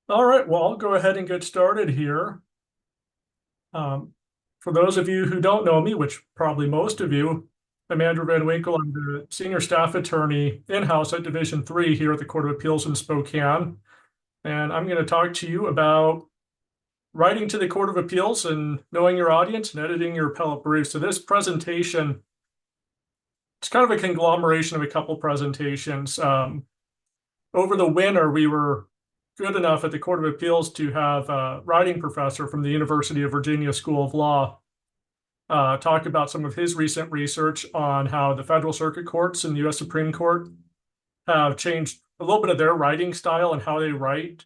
All right, well, I'll go ahead and get started here. Um, for those of you who don't know me, which probably most of you, I'm Andrew Van Winkle. I'm the senior staff attorney in-house at Division 3 here at the Court of Appeals in Spokane. And I'm going to talk to you about writing to the Court of Appeals and knowing your audience and editing your appellate briefs. So this presentation, it's kind of a conglomeration of a couple presentations. Over the winter, we were good enough at the Court of Appeals to have a writing professor from the University of Virginia School of Law talk about some of his recent research on how the federal circuit courts and the U.S. Supreme Court have changed a little bit of their writing style and how they write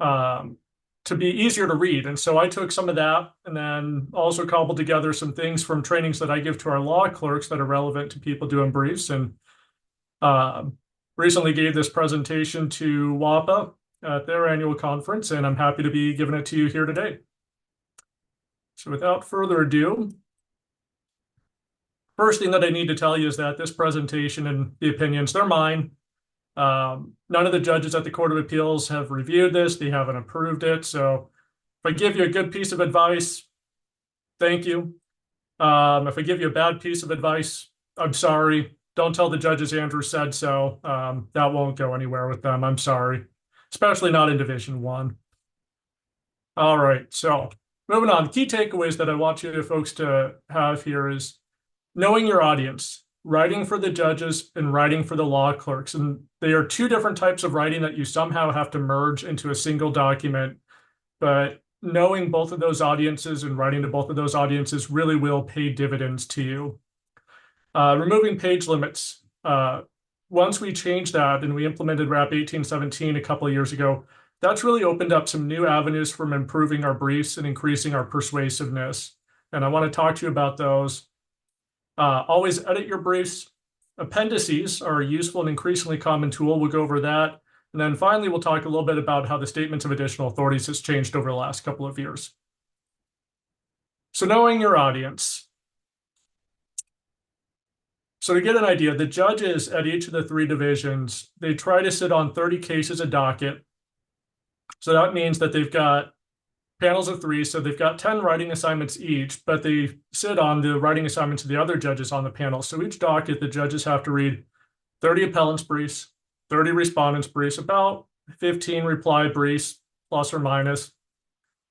to be easier to read. And so I took some of that and then also cobbled together some things from trainings that I give to our law clerks that are relevant to people doing briefs. And recently gave this presentation to WAPA at their annual conference, and I'm happy to be giving it to you here today. So without further ado, first thing that I need to tell you is that this presentation and the opinions, they're mine. None of the judges at the Court of Appeals have reviewed this. They haven't approved it. So if I give you a good piece of advice, thank you. If I give you a bad piece of advice, I'm sorry. Don't tell the judges Andrew said so. That won't go anywhere with them. I'm sorry, especially not in Division 1. All right, so moving on. Key takeaways that I want you folks to have here is knowing your audience, writing for the judges and writing for the law clerks. And they are two different types of writing that you somehow have to merge into a single document. But knowing both of those audiences and writing to both of those audiences really will pay dividends to you. Removing page limits. Once we changed that and we implemented RAP 1817 a couple of years ago, that's really opened up some new avenues from improving our briefs and increasing our persuasiveness. And I want to talk to you about those. Always edit your briefs. Appendices are a useful and increasingly common tool. We'll go over that. And then finally, we'll talk a little bit about how the statements of additional authorities has changed over the last couple of years. So knowing your audience. So to get an idea, the judges at each of the three divisions, they try to sit on 30 cases a docket. So that means that they've got panels of 3, so they've got 10 writing assignments each, but they sit on the writing assignments of the other judges on the panel. So each docket, the judges have to read 30 appellants briefs, 30 respondents briefs, about 15 reply briefs, plus or minus,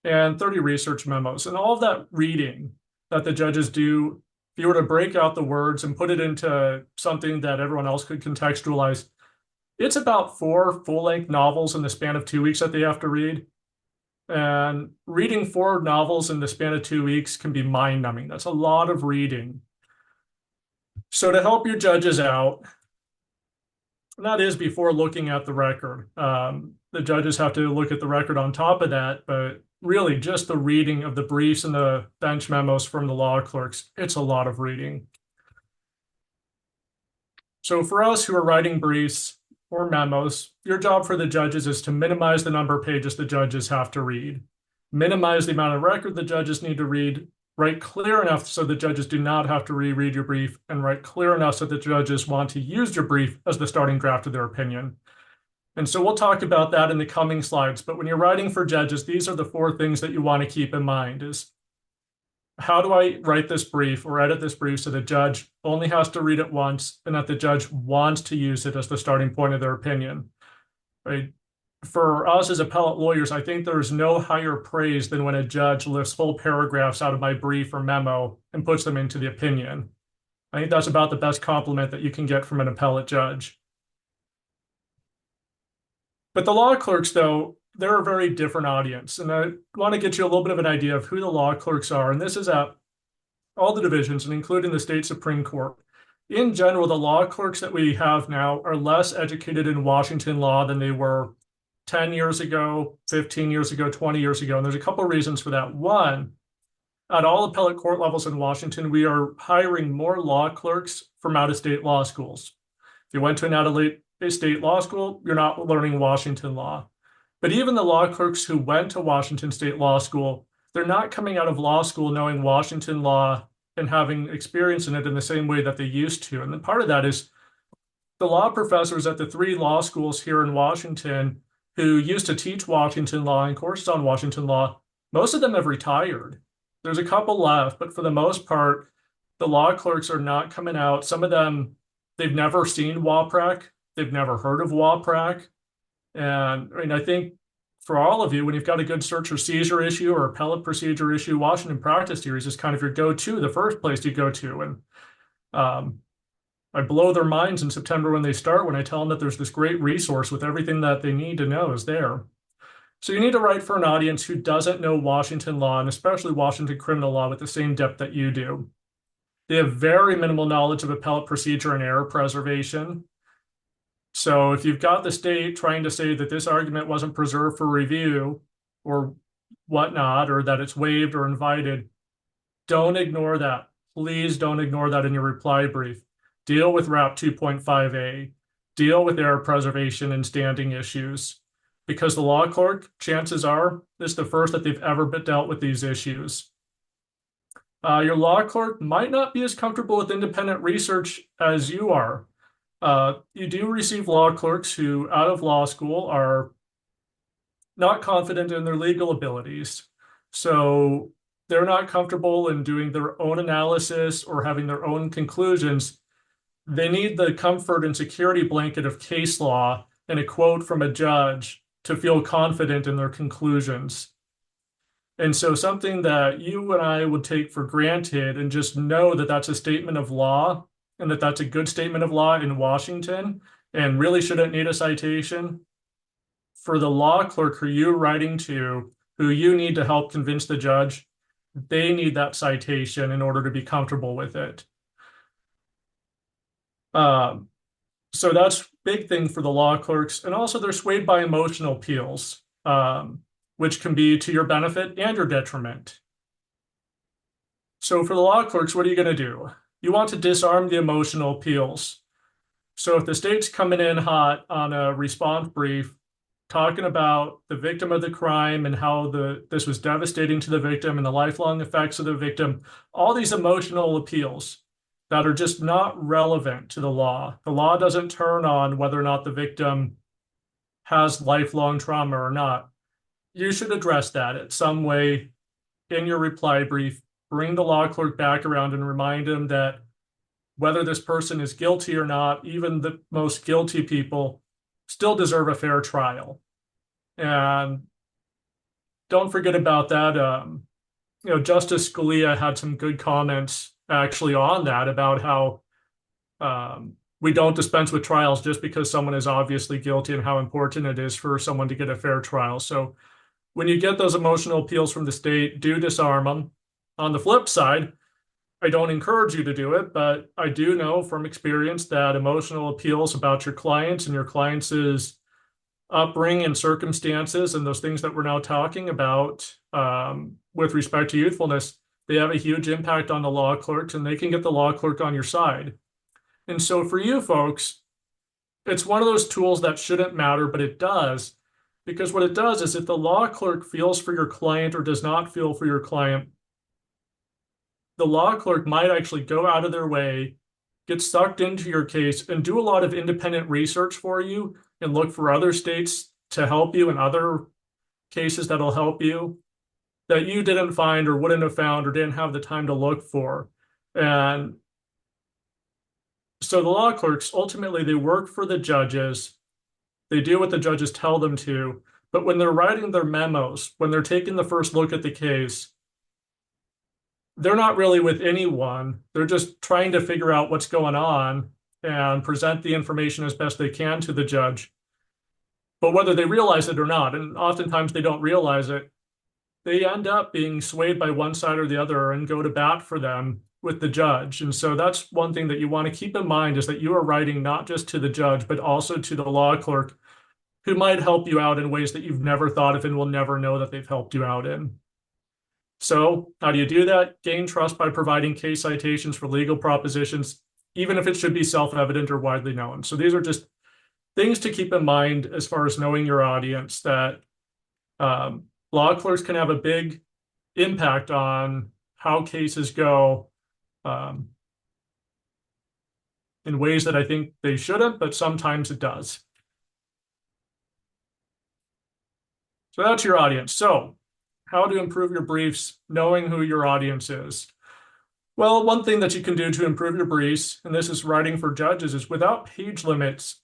and 30 research memos. And all of that reading that the judges do, if you were to break out the words and put it into something that everyone else could contextualize, it's about 4 full-length novels in the span of 2 weeks that they have to read. And reading 4 novels in the span of 2 weeks can be mind-numbing. That's a lot of reading. So to help your judges out, and that is before looking at the record. The judges have to look at the record on top of that, but really just the reading of the briefs and the bench memos from the law clerks, it's a lot of reading. So for us who are writing briefs or memos, your job for the judges is to minimize the number of pages the judges have to read, minimize the amount of record the judges need to read, write clear enough so the judges do not have to reread your brief, and write clear enough so the judges want to use your brief as the starting draft of their opinion. And so we'll talk about that in the coming slides. But when you're writing for judges, these are the 4 things that you want to keep in mind is, how do I write this brief or edit this brief so the judge only has to read it once and that the judge wants to use it as the starting point of their opinion, right? For us as appellate lawyers, I think there's no higher praise than when a judge lifts whole paragraphs out of my brief or memo and puts them into the opinion. I think that's about the best compliment that you can get from an appellate judge. But the law clerks, though, they're a very different audience. And I want to get you a little bit of an idea of who the law clerks are. And this is at all the divisions and including the state Supreme Court. In general, the law clerks that we have now are less educated in Washington law than they were 10 years ago, 15 years ago, 20 years ago. And there's a couple of reasons for that. One, at all appellate court levels in Washington, we are hiring more law clerks from out-of-state law schools. If you went to an out-of-state law school, you're not learning Washington law. But even the law clerks who went to Washington State Law School, they're not coming out of law school knowing Washington law and having experience in it in the same way that they used to. And then part of that is the law professors at the 3 law schools here in Washington who used to teach Washington law and courses on Washington law. Most of them have retired. There's a couple left, but for the most part, the law clerks are not coming out. Some of them, they've never seen WAPRAC. They've never heard of WAPRAC. And I mean, I think for all of you, when you've got a good search or seizure issue or appellate procedure issue, Washington Practice Series is kind of your go-to, the first place you go to. And I blow their minds in September when they start, when I tell them that there's this great resource with everything that they need to know is there. So you need to write for an audience who doesn't know Washington law, and especially Washington criminal law, with the same depth that you do. They have very minimal knowledge of appellate procedure and error preservation. So if you've got the state trying to say that this argument wasn't preserved for review or whatnot, or that it's waived or invited, don't ignore that. Please don't ignore that in your reply brief. Deal with RAP 2.5A. Deal with error preservation and standing issues. Because the law clerk, chances are, is the first that they've ever been dealt with these issues. Your law clerk might not be as comfortable with independent research as you are. You do receive law clerks who, out of law school, are not confident in their legal abilities. So they're not comfortable in doing their own analysis or having their own conclusions. They need the comfort and security blanket of case law and a quote from a judge to feel confident in their conclusions. And so something that you and I would take for granted and just know that that's a statement of law and that that's a good statement of law in Washington and really shouldn't need a citation, for the law clerk who you're writing to, who you need to help convince the judge, they need that citation in order to be comfortable with it. So that's a big thing for the law clerks. And also they're swayed by emotional appeals, which can be to your benefit and your detriment. So for the law clerks, what are you going to do? You want to disarm the emotional appeals. So if the state's coming in hot on a response brief, talking about the victim of the crime and how this was devastating to the victim and the lifelong effects of the victim, all these emotional appeals that are just not relevant to the law. The law doesn't turn on whether or not the victim has lifelong trauma or not. You should address that in some way in your reply brief. Bring the law clerk back around and remind him that whether this person is guilty or not, even the most guilty people still deserve a fair trial. And don't forget about that. Justice Scalia had some good comments actually on that about how we don't dispense with trials just because someone is obviously guilty and how important it is for someone to get a fair trial. So when you get those emotional appeals from the state, do disarm them. On the flip side, I don't encourage you to do it, but I do know from experience that emotional appeals about your clients and your clients' upbringing and circumstances and those things that we're now talking about with respect to youthfulness, they have a huge impact on the law clerks, and they can get the law clerk on your side. And so for you folks, it's one of those tools that shouldn't matter, but it does, because what it does is if the law clerk feels for your client or does not feel for your client, the law clerk might actually go out of their way, get sucked into your case, and do a lot of independent research for you and look for other states to help you and other cases that'll help you that you didn't find or wouldn't have found or didn't have the time to look for. And so the law clerks, ultimately, they work for the judges. They do what the judges tell them to. But when they're writing their memos, when they're taking the first look at the case, they're not really with anyone. They're just trying to figure out what's going on and present the information as best they can to the judge. But whether they realize it or not, and oftentimes they don't realize it, they end up being swayed by one side or the other and go to bat for them with the judge. And so that's one thing that you want to keep in mind, is that you are writing not just to the judge, but also to the law clerk, who might help you out in ways that you've never thought of and will never know that they've helped you out in. So how do you do that? Gain trust by providing case citations for legal propositions, even if it should be self-evident or widely known. So these are just things to keep in mind as far as knowing your audience, that law clerks can have a big impact on how cases go in ways that I think they shouldn't, but sometimes it does. So that's your audience. So how to improve your briefs, knowing who your audience is. Well, one thing that you can do to improve your briefs, and this is writing for judges, is without page limits,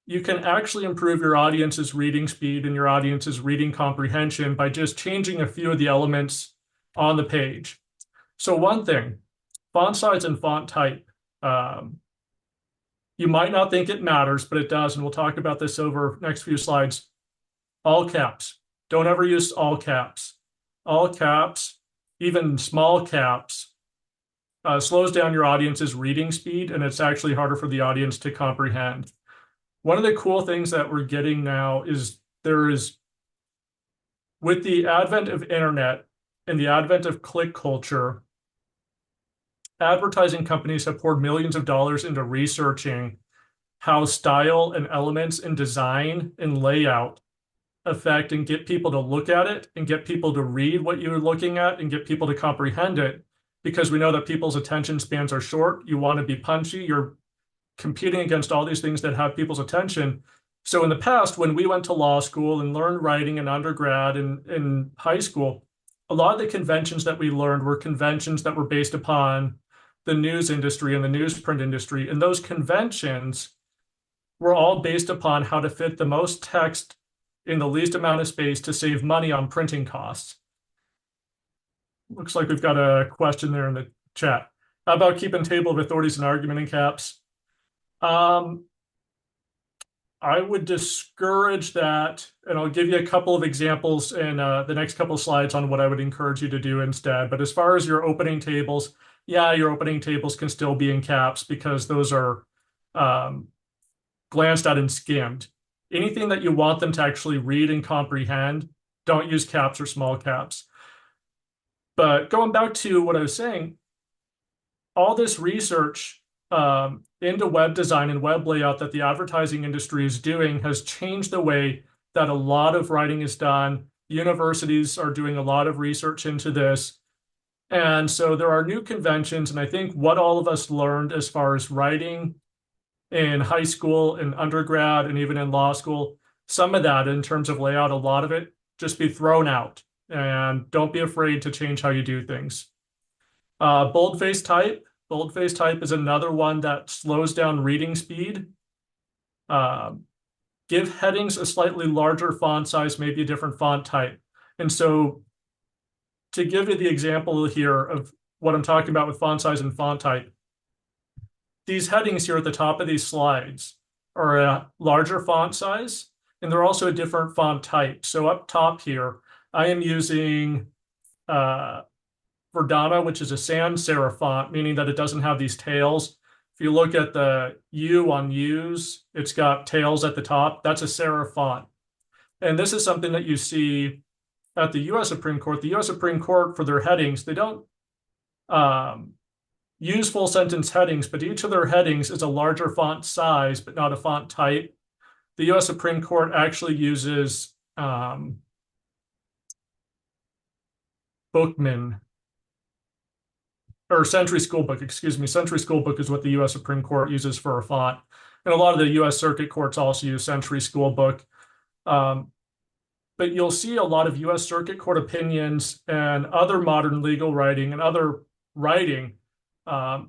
you can actually improve your audience's reading speed and your audience's reading comprehension by just changing a few of the elements on the page. So one thing, font size and font type. You might not think it matters, but it does, and we'll talk about this over next few slides. All caps. Don't ever use all caps. All caps, even small caps, slows down your audience's reading speed, and it's actually harder for the audience to comprehend. One of the cool things that we're getting now is with the advent of internet and the advent of click culture, advertising companies have poured millions of dollars into researching how style and elements and design and layout affect and get people to look at it and get people to read what you're looking at and get people to comprehend it, because we know that people's attention spans are short. You want to be punchy. You're competing against all these things that have people's attention. So in the past, when we went to law school and learned writing in undergrad and in high school, a lot of the conventions that we learned were conventions that were based upon the news industry and the newsprint industry. And those conventions were all based upon how to fit the most text in the least amount of space to save money on printing costs. Looks like we've got a question there in the chat. How about keeping table of authorities and argument in caps? I would discourage that, and I'll give you a couple of examples in the next couple of slides on what I would encourage you to do instead. But as far as your opening tables, yeah, your opening tables can still be in caps because those are glanced at and skimmed. Anything that you want them to actually read and comprehend, don't use caps or small caps. But going back to what I was saying, all this research into web design and web layout that the advertising industry is doing has changed the way that a lot of writing is done. Universities are doing a lot of research into this. And so there are new conventions. And I think what all of us learned as far as writing in high school, in undergrad, and even in law school, some of that in terms of layout, a lot of it just be thrown out. And don't be afraid to change how you do things. Boldface type. Boldface type is another one that slows down reading speed. Give headings a slightly larger font size, maybe a different font type. And so to give you the example here of what I'm talking about with font size and font type, these headings here at the top of these slides are a larger font size, and they're also a different font type. So up top here, I am using Verdana, which is a sans serif font, meaning that it doesn't have these tails. If you look at the U on U's, it's got tails at the top. That's a serif font. And this is something that you see at the U.S. Supreme Court. The U.S. Supreme Court, for their headings, they don't use full sentence headings, but each of their headings is a larger font size, but not a font type. The U.S. Supreme Court actually uses Bookman, or Century Schoolbook, excuse me. Century Schoolbook is what the U.S. Supreme Court uses for a font. And a lot of the U.S. Circuit Courts also use Century Schoolbook. But you'll see a lot of U.S. Circuit Court opinions and other modern legal writing and other writing,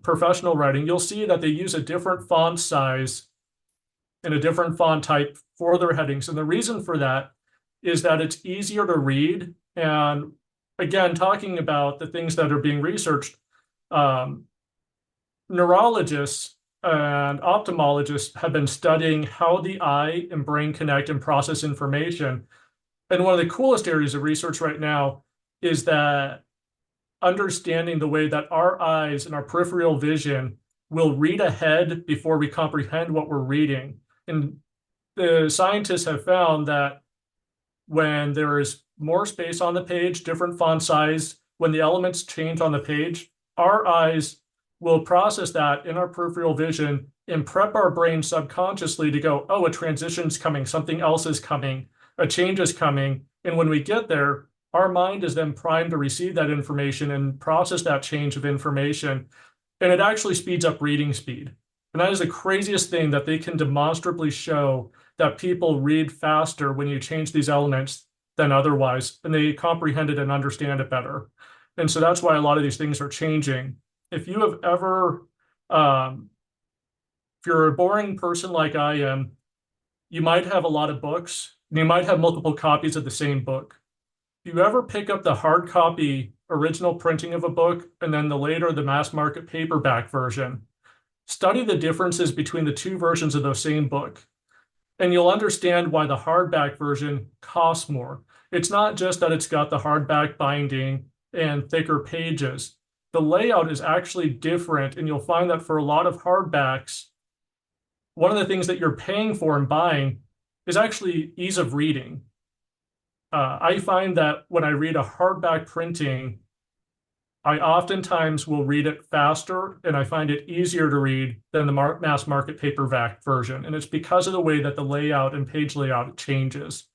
professional writing, you'll see that they use a different font size and a different font type for their headings. And the reason for that is that it's easier to read. And again, talking about the things that are being researched, neurologists and ophthalmologists have been studying how the eye and brain connect and process information. And one of the coolest areas of research right now is that understanding the way that our eyes and our peripheral vision will read ahead before we comprehend what we're reading. And the scientists have found that when there is more space on the page, different font size, when the elements change on the page, our eyes will process that in our peripheral vision and prep our brain subconsciously to go, oh, a transition's coming, something else is coming, a change is coming. And when we get there, our mind is then primed to receive that information and process that change of information. And it actually speeds up reading speed. And that is the craziest thing, that they can demonstrably show that people read faster when you change these elements than otherwise, and they comprehend it and understand it better. And so that's why a lot of these things are changing. If you have ever, if you're a boring person like I am, you might have a lot of books, and you might have multiple copies of the same book. If you ever pick up the hard copy original printing of a book and then the mass market paperback version, study the differences between the two versions of the same book, and you'll understand why the hardback version costs more. It's not just that it's got the hardback binding and thicker pages. The layout is actually different, and you'll find that for a lot of hardbacks, one of the things that you're paying for and buying is actually ease of reading. I find that when I read a hardback printing, I oftentimes will read it faster, and I find it easier to read than the mass market paperback version. And it's because of the way that the layout and page layout changes.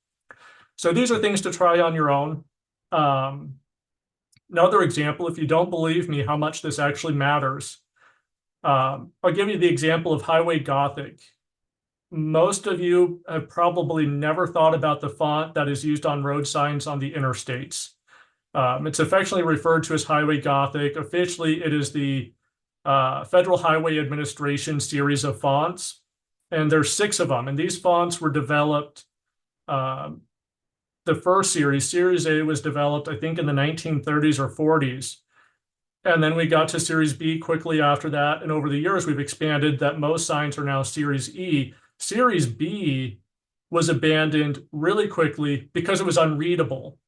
So these are things to try on your own. Another example, if you don't believe me how much this actually matters, I'll give you the example of Highway Gothic. Most of you have probably never thought about the font that is used on road signs on the interstates. It's affectionately referred to as Highway Gothic. Officially, it is the Federal Highway Administration series of fonts, and there's 6 of them. And these fonts were developed, the first series, Series A, was developed, I think, in the 1930s or 40s. And then we got to Series B quickly after that. And over the years, we've expanded that most signs are now Series E. Series B was abandoned really quickly because it was unreadable.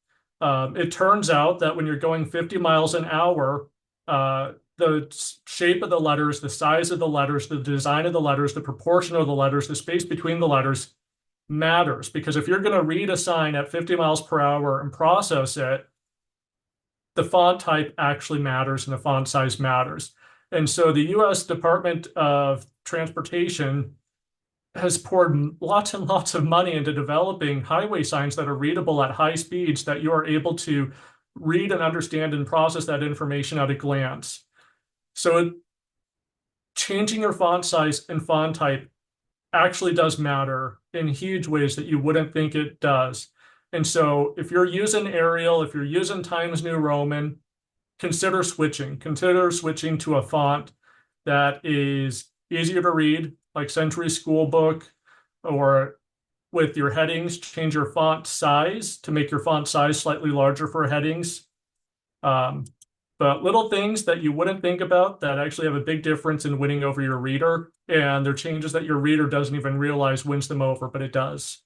It turns out that when you're going 50 miles an hour, the shape of the letters, the size of the letters, the design of the letters, the proportion of the letters, the space between the letters matters. Because if you're going to read a sign at 50 miles per hour and process it, the font type actually matters and the font size matters. And so the US Department of Transportation has poured lots and lots of money into developing highway signs that are readable at high speeds, that you are able to read and understand and process that information at a glance. So changing your font size and font type actually does matter in huge ways that you wouldn't think it does. And so if you're using Arial, if you're using Times New Roman, consider switching. Consider switching to a font that is easier to read, like Century School Book, or with your headings, change your font size to make your font size slightly larger for headings. But little things that you wouldn't think about that actually have a big difference in winning over your reader, and they're changes that your reader doesn't even realize wins them over, but it does.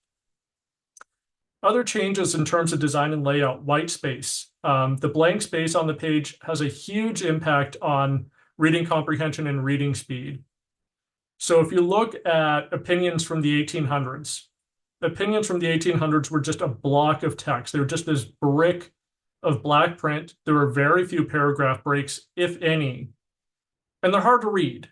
Other changes in terms of design and layout, white space. The blank space on the page has a huge impact on reading comprehension and reading speed. So if you look at opinions from the 1800s, opinions from the 1800s were just a block of text. They were just this brick of black print. There were very few paragraph breaks, if any, and they're hard to read.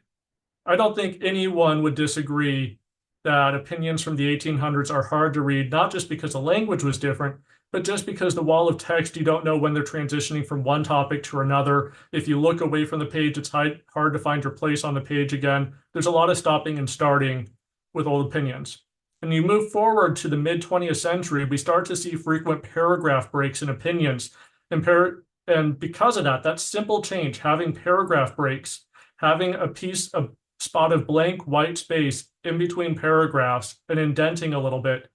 I don't think anyone would disagree that opinions from the 1800s are hard to read, not just because the language was different, but just because the wall of text, you don't know when they're transitioning from one topic to another. If you look away from the page, it's hard to find your place on the page again. There's a lot of stopping and starting with old opinions. And you move forward to the mid-20th century, we start to see frequent paragraph breaks in opinions. And because of that, that simple change, having paragraph breaks, having a spot of blank white space in between paragraphs and indenting a little bit,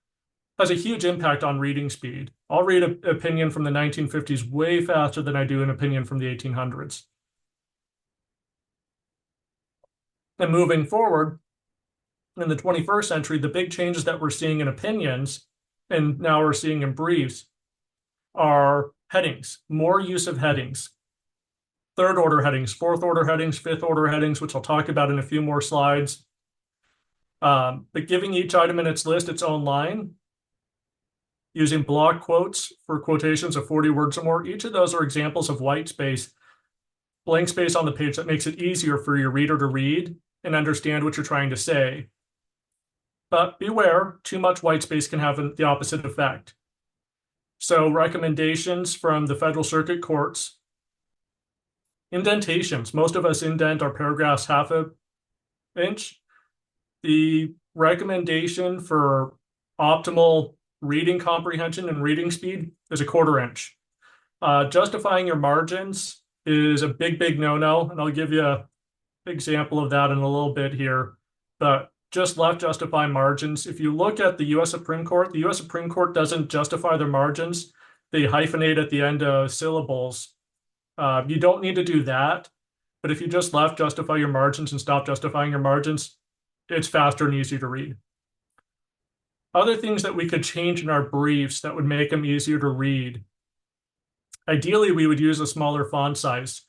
has a huge impact on reading speed. I'll read an opinion from the 1950s way faster than I do an opinion from the 1800s. And moving forward, in the 21st century, the big changes that we're seeing in opinions, and now we're seeing in briefs, are headings, more use of headings. 3rd order headings, 4th order headings, 5th order headings, which I'll talk about in a few more slides. But giving each item in its list its own line, using block quotes for quotations of 40 words or more. Each of those are examples of white space, blank space on the page that makes it easier for your reader to read and understand what you're trying to say. But beware, too much white space can have the opposite effect. So recommendations from the Federal Circuit Courts. Indentations. Most of us indent our paragraphs half an inch. The recommendation for optimal reading comprehension and reading speed is a 1/4 inch. Justifying your margins is a big no-no, and I'll give you an example of that in a little bit here. But just left justify margins. If you look at the U.S. Supreme Court, the U.S. Supreme Court doesn't justify their margins. They hyphenate at the end of syllables. You don't need to do that. But if you just left justify your margins and stop justifying your margins, it's faster and easier to read. Other things that we could change in our briefs that would make them easier to read. Ideally, we would use a smaller font size.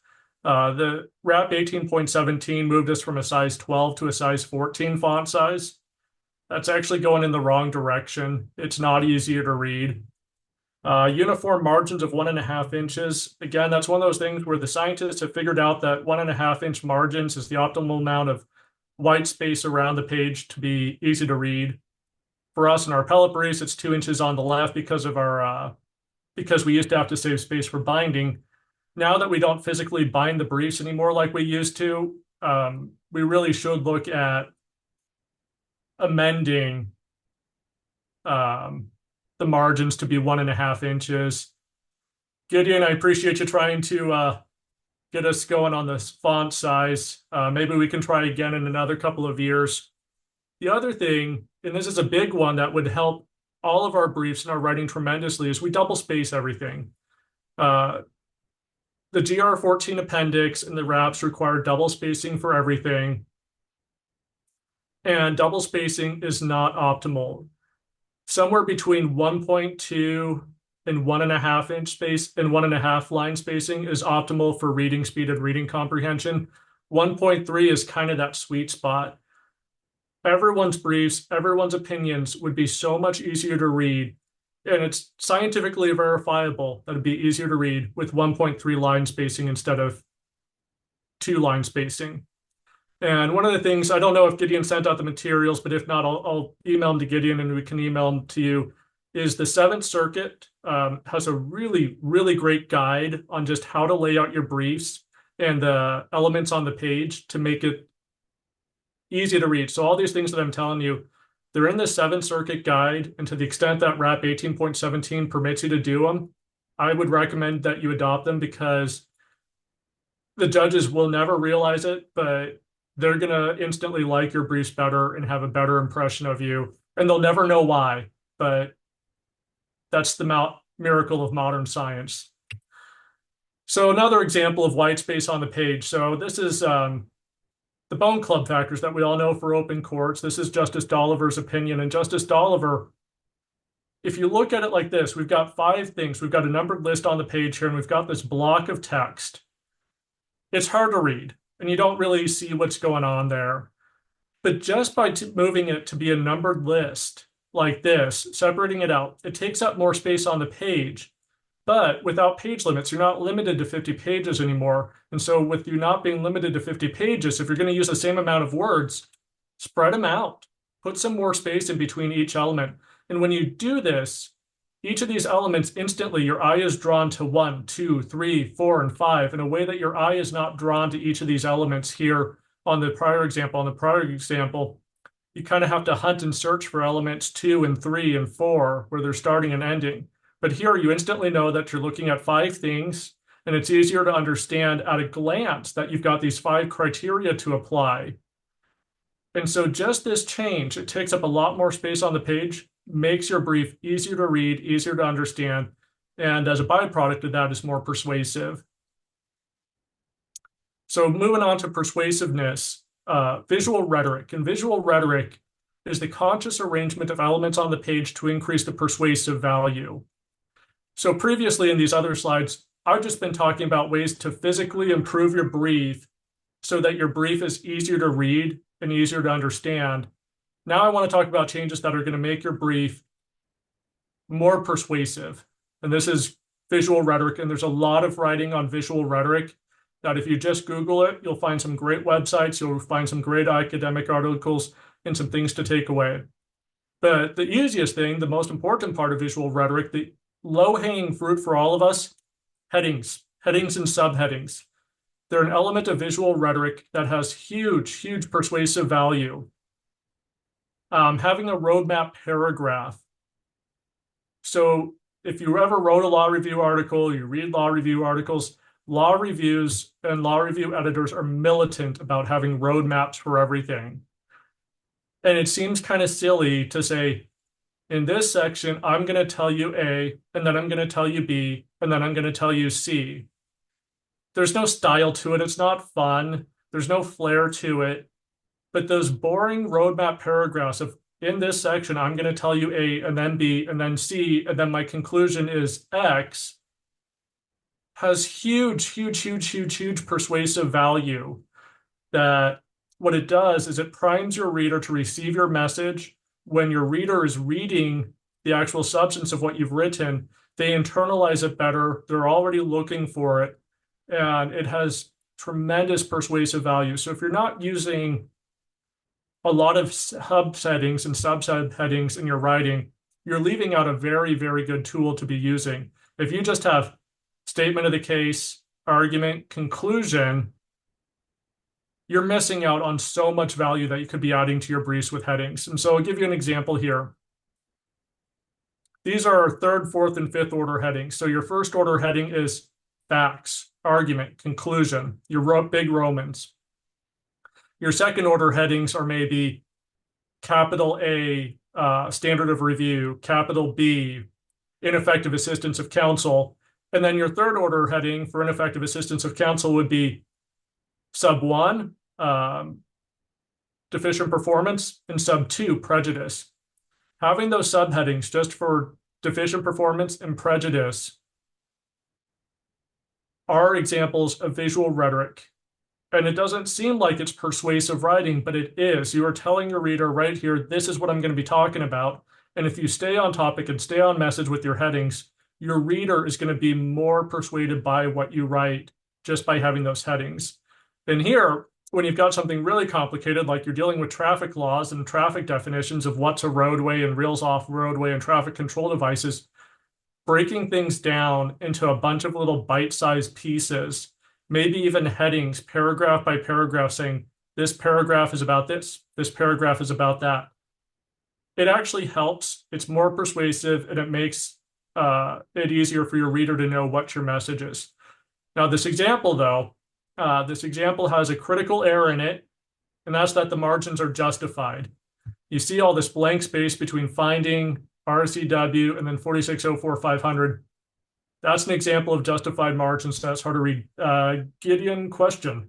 The RAP 18.17 moved us from a size 12 to a size 14 font size. That's actually going in the wrong direction. It's not easier to read. Uniform margins of 1.5 inches. Again, that's one of those things where the scientists have figured out that 1.5 inch margins is the optimal amount of white space around the page to be easy to read. For us in our appellate briefs, it's 2 inches on the left because of our because we used to have to save space for binding. Now that we don't physically bind the briefs anymore like we used to, we really should look at amending the margins to be 1.5 inches. Gideon, I appreciate you trying to get us going on this font size. Maybe we can try again in another couple of years. The other thing, and this is a big one that would help all of our briefs and our writing tremendously, is we double space everything. The GR14 appendix and the RAPs require double spacing for everything. And double spacing is not optimal. Somewhere between 1.2 and 1.5 inch space and 1.5 line spacing is optimal for reading speed and reading comprehension. 1.3 is kind of that sweet spot. Everyone's briefs, everyone's opinions would be so much easier to read, and it's scientifically verifiable that it'd be easier to read with 1.3 line spacing instead of 2 line spacing. And one of the things, I don't know if Gideon sent out the materials, but if not, I'll email them to Gideon and we can email them to you, is the Seventh Circuit has a really great guide on just how to lay out your briefs and the elements on the page to make it easy to read. So all these things that I'm telling you, they're in the Seventh Circuit guide, and to the extent that RAP 18.17 permits you to do them, I would recommend that you adopt them, because the judges will never realize it, but they're going to instantly like your briefs better and have a better impression of you, and they'll never know why, but that's the miracle of modern science. So another example of white space on the page. So this is the bone club factors that we all know for open courts. This is Justice Dolliver's opinion. And Justice Dolliver, if you look at it like this, we've got 5 things. We've got a numbered list on the page here, and we've got this block of text. It's hard to read, and you don't really see what's going on there. But just by moving it to be a numbered list like this, separating it out, it takes up more space on the page. But without page limits, you're not limited to 50 pages anymore. And so with you not being limited to 50 pages, if you're going to use the same amount of words, spread them out. Put some more space in between each element. And when you do this, each of these elements, instantly your eye is drawn to 1, 2, 3, 4, and 5 in a way that your eye is not drawn to each of these elements here on the prior example. On the prior example, you kind of have to hunt and search for elements 2 and 3 and 4 where they're starting and ending. But here you instantly know that you're looking at 5 things, and it's easier to understand at a glance that you've got these 5 criteria to apply. And so just this change, it takes up a lot more space on the page, makes your brief easier to read, easier to understand, and as a byproduct of that is more persuasive. So moving on to persuasiveness, visual rhetoric. And visual rhetoric is the conscious arrangement of elements on the page to increase the persuasive value. So previously in these other slides, I've just been talking about ways to physically improve your brief so that your brief is easier to read and easier to understand. Now I want to talk about changes that are going to make your brief more persuasive. And this is visual rhetoric. And there's a lot of writing on visual rhetoric that if you just Google it, you'll find some great websites, you'll find some great academic articles, and some things to take away. But the easiest thing, the most important part of visual rhetoric, the low-hanging fruit for all of us, headings and subheadings. They're an element of visual rhetoric that has huge persuasive value. Having a roadmap paragraph So if you ever wrote a law review article, you read law review articles, law reviews and law review editors are militant about having roadmaps for everything. And it seems kind of silly to say, in this section, I'm going to tell you A, and then I'm going to tell you B, and then I'm going to tell you C. There's no style to it. It's not fun. There's no flair to it. But those boring roadmap paragraphs of, in this section, I'm going to tell you A, and then B, and then C, and then my conclusion is X, has huge persuasive value. That what it does is it primes your reader to receive your message. When your reader is reading the actual substance of what you've written, they internalize it better. They're already looking for it, and it has tremendous persuasive value. So if you're not using a lot of subheadings and subheadings in your writing, you're leaving out a very good tool to be using. If you just have statement of the case, argument, conclusion, you're missing out on so much value that you could be adding to your briefs with headings. And so I'll give you an example here. These are third, fourth, and fifth order headings. So your first order heading is facts, argument, conclusion, your big Romans. Your second order headings are maybe capital A, standard of review, capital B, ineffective assistance of counsel. And then your third order heading for ineffective assistance of counsel would be sub 1, deficient performance, and sub 2, prejudice. Having those subheadings just for deficient performance and prejudice are examples of visual rhetoric. And it doesn't seem like it's persuasive writing, but it is. You are telling your reader right here, this is what I'm going to be talking about. And if you stay on topic and stay on message with your headings, your reader is going to be more persuaded by what you write just by having those headings. And here, when you've got something really complicated, like you're dealing with traffic laws and traffic definitions of what's a roadway and reels off roadway and traffic control devices, breaking things down into a bunch of little bite-sized pieces, maybe even headings, paragraph by paragraph, saying this paragraph is about this paragraph is about that. It actually helps. It's more persuasive, and it makes it easier for your reader to know what your message is. Now, this example, though, this example has a critical error in it, and that's that the margins are justified. You see all this blank space between finding, RCW, and then 4604-500. That's an example of justified margins. That's hard to read. Gideon, question.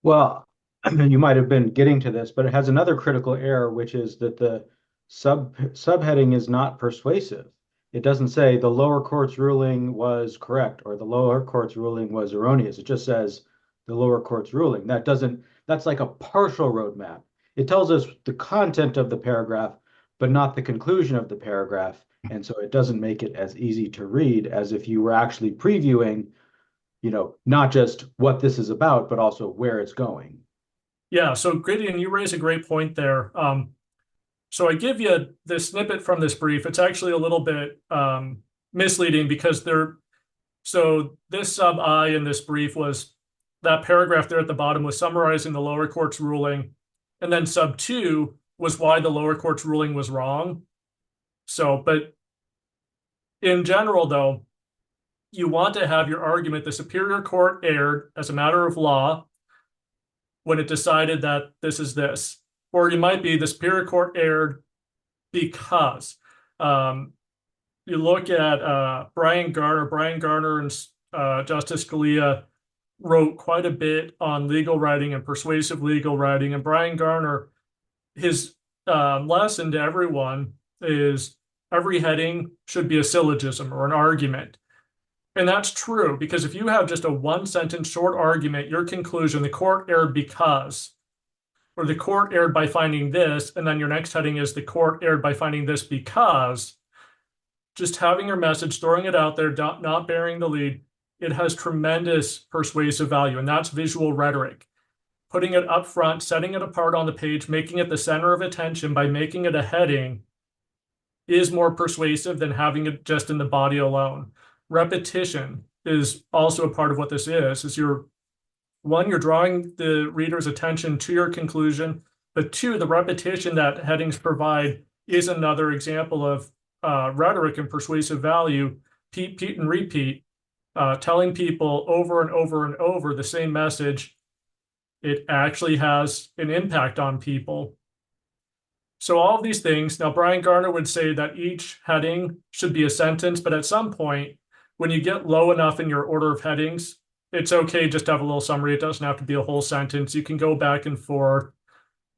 Well, you might have been getting to this, but it has another critical error, which is that the subheading is not persuasive. It doesn't say the lower court's ruling was correct or the lower court's ruling was erroneous. It just says the lower court's ruling. That's like a partial roadmap. It tells us the content of the paragraph, but not the conclusion of the paragraph. And so it doesn't make it as easy to read as if you were actually previewing, not just what this is about, but also where it's going. Yeah, so Gideon, you raise a great point there. So I give you the snippet from this brief. It's actually a little bit misleading because so this sub I in this brief was that paragraph there at the bottom was summarizing the lower court's ruling. And then sub 2 was why the lower court's ruling was wrong. So, but in general, though, you want to have your argument, the superior court erred as a matter of law when it decided that this is this. Or you might be the superior court erred because you look at Brian Garner and Justice Scalia wrote quite a bit on legal writing and persuasive legal writing. And Brian Garner, his lesson to everyone is every heading should be a syllogism or an argument. And that's true, because if you have just a one-sentence short argument, your conclusion, the court erred because, or the court erred by finding this, and then your next heading is the court erred by finding this because, just having your message, throwing it out there, not bearing the lead, it has tremendous persuasive value, and that's visual rhetoric. Putting it up front, setting it apart on the page, making it the center of attention by making it a heading is more persuasive than having it just in the body alone. Repetition is also a part of what this is you're drawing the reader's attention to your conclusion, but two, the repetition that headings provide is another example of rhetoric and persuasive value, repeat, and repeat, telling people over and over and over the same message, it actually has an impact on people. So all of these things, now Brian Garner would say that each heading should be a sentence, but at some point, when you get low enough in your order of headings, it's okay just to have a little summary. It doesn't have to be a whole sentence. You can go back and forth.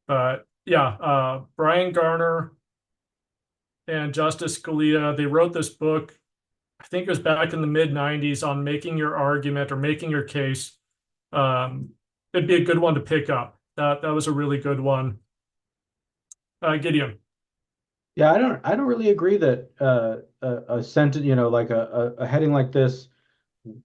But yeah, Brian Garner and Justice Scalia, they wrote this book, I think it was back in the mid 90s, on making your argument or making your case. It'd be a good one to pick up. That was a really good one. Gideon. Yeah, I don't really agree that a sentence, like a heading like this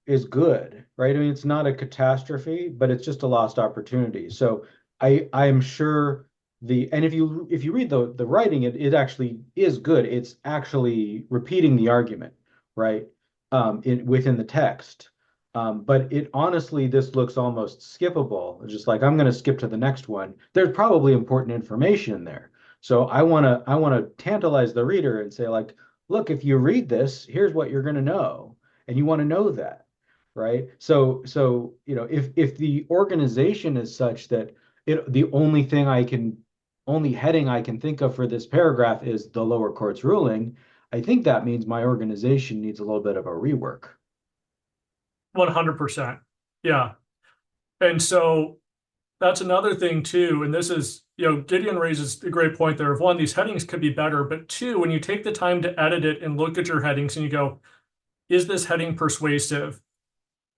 is good, right? I mean, it's not a catastrophe, but it's just a lost opportunity. So I am sure and if you read the writing, it actually is good. It's actually repeating the argument, right? Within the text. But it honestly, this looks almost skippable. Just like I'm going to skip to the next one. There's probably important information in there. So I want to tantalize the reader and say, like, look, if you read this, here's what you're going to know, and you want to know that, right? So if the organization is such that the only heading I can think of for this paragraph is the lower court's ruling, I think that means my organization needs a little bit of a rework. 100%. Yeah. And so that's another thing too. And this is, Gideon raises a great point there of one, these headings could be better, but two, when you take the time to edit it and look at your headings and you go, is this heading persuasive?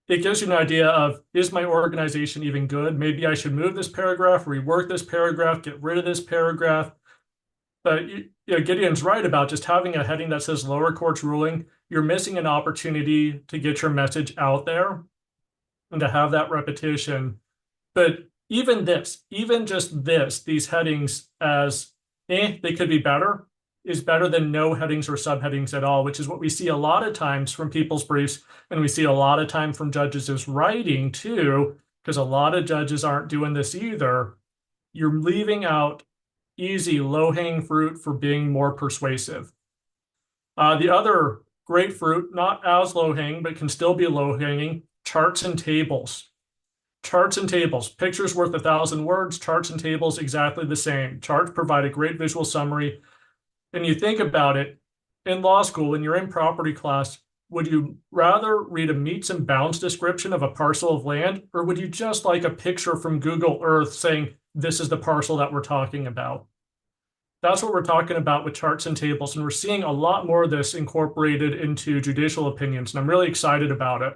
It gives you an idea of, is my organization even good? Maybe I should move this paragraph, rework this paragraph, get rid of this paragraph. But Gideon's right about just having a heading that says lower court's ruling. You're missing an opportunity to get your message out there and to have that repetition. But even just these headings as they could be better, is better than no headings or subheadings at all, which is what we see a lot of times from people's briefs, and we see a lot of time from judges' writing too, because a lot of judges aren't doing this either. You're leaving out easy, low-hanging fruit for being more persuasive. The other great fruit, not as low-hanging, but can still be low-hanging, charts and tables. Charts and tables. Pictures worth 1,000 words. Charts and tables exactly the same. Charts provide a great visual summary. And you think about it, in law school, when you're in property class, would you rather read a meets and bounds description of a parcel of land, or would you just like a picture from Google Earth saying, this is the parcel that we're talking about? That's what we're talking about with charts and tables. And we're seeing a lot more of this incorporated into judicial opinions. And I'm really excited about it.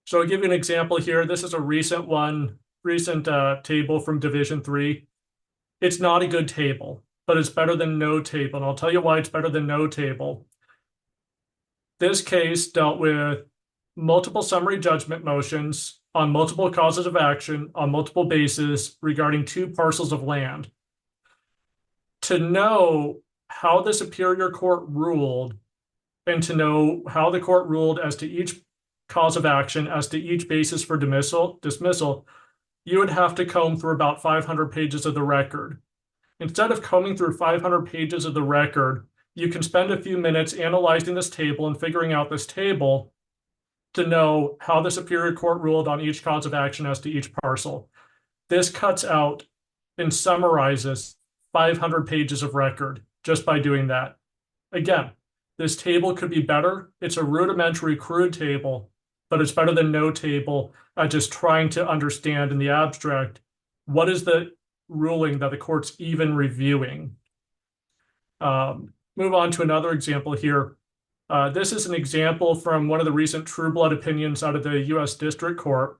So I'll give you an example here. This is a recent table from Division 3. It's not a good table, but it's better than no table. And I'll tell you why it's better than no table. This case dealt with multiple summary judgment motions on multiple causes of action on multiple bases regarding 2 parcels of land. To know how the Superior Court ruled and to know how the court ruled as to each cause of action, as to each basis for dismissal, you would have to comb through about 500 pages of the record. Instead of combing through 500 pages of the record, you can spend a few minutes analyzing this table and figuring out this table to know how the Superior Court ruled on each cause of action as to each parcel. This cuts out and summarizes 500 pages of record just by doing that. Again, this table could be better. It's a rudimentary, crude table, but it's better than no table at just trying to understand in the abstract what is the ruling that the court's even reviewing. Move on to another example here. This is an example from one of the recent True Blood opinions out of the U.S. District Court.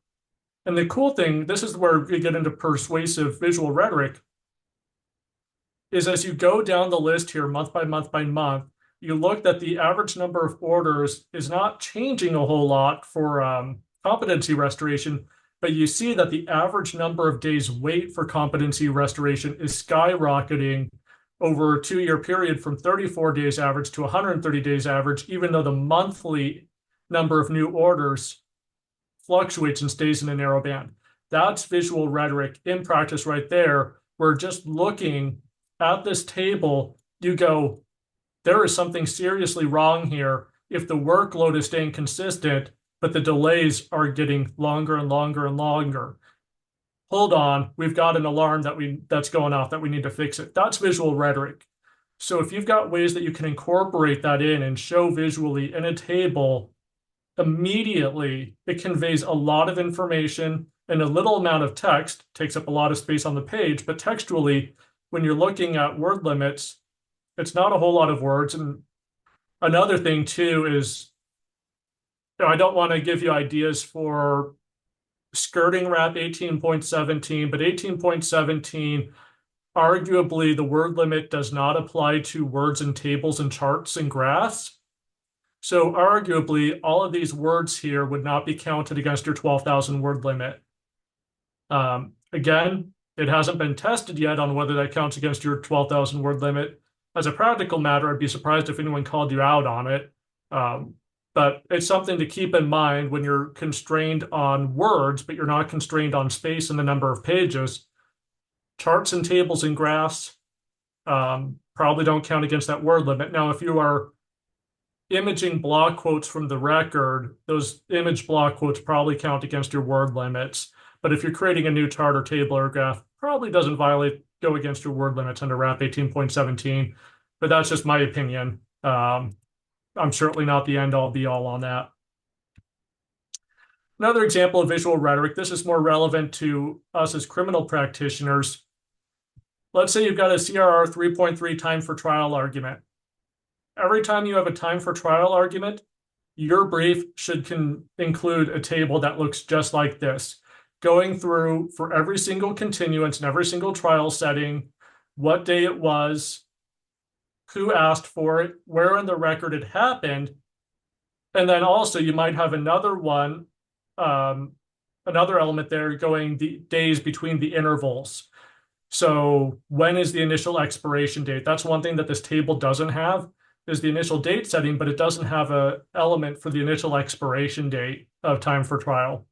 And the cool thing, this is where we get into persuasive visual rhetoric, is as you go down the list here month by month by month, you look that the average number of orders is not changing a whole lot for competency restoration, but you see that the average number of days wait for competency restoration is skyrocketing over a 2-year period from 34 days average to 130 days average, even though the monthly number of new orders fluctuates and stays in a narrow band. That's visual rhetoric in practice right there. We're just looking at this table, you go, there is something seriously wrong here if the workload is staying consistent, but the delays are getting longer and longer and longer. Hold on, we've got an alarm that's going off that we need to fix it. That's visual rhetoric. So if you've got ways that you can incorporate that in and show visually in a table, immediately it conveys a lot of information and a little amount of text, takes up a lot of space on the page, but textually, when you're looking at word limits, it's not a whole lot of words. And another thing too is, I don't want to give you ideas for skirting wrap 18.17, but 18.17, arguably the word limit does not apply to words and tables and charts and graphs. So arguably all of these words here would not be counted against your 12,000 word limit. Again, it hasn't been tested yet on whether that counts against your 12,000 word limit. As a practical matter, I'd be surprised if anyone called you out on it. But it's something to keep in mind when you're constrained on words, but you're not constrained on space and the number of pages. Charts and tables and graphs probably don't count against that word limit. Now, if you are imaging block quotes from the record, those image block quotes probably count against your word limits. But if you're creating a new chart or table or graph, probably doesn't go against your word limits under wrap 18.17. But that's just my opinion. I'm certainly not the end all be all on that. Another example of visual rhetoric, this is more relevant to us as criminal practitioners. Let's say you've got a CRR 3.3 time for trial argument. Every time you have a time for trial argument, your brief should include a table that looks just like this, going through for every single continuance and every single trial setting, what day it was, who asked for it, where in the record it happened. And then also you might have another one, another element there going the days between the intervals. So when is the initial expiration date? That's one thing that this table doesn't have, is the initial date setting, but it doesn't have an element for the initial expiration date of time for trial.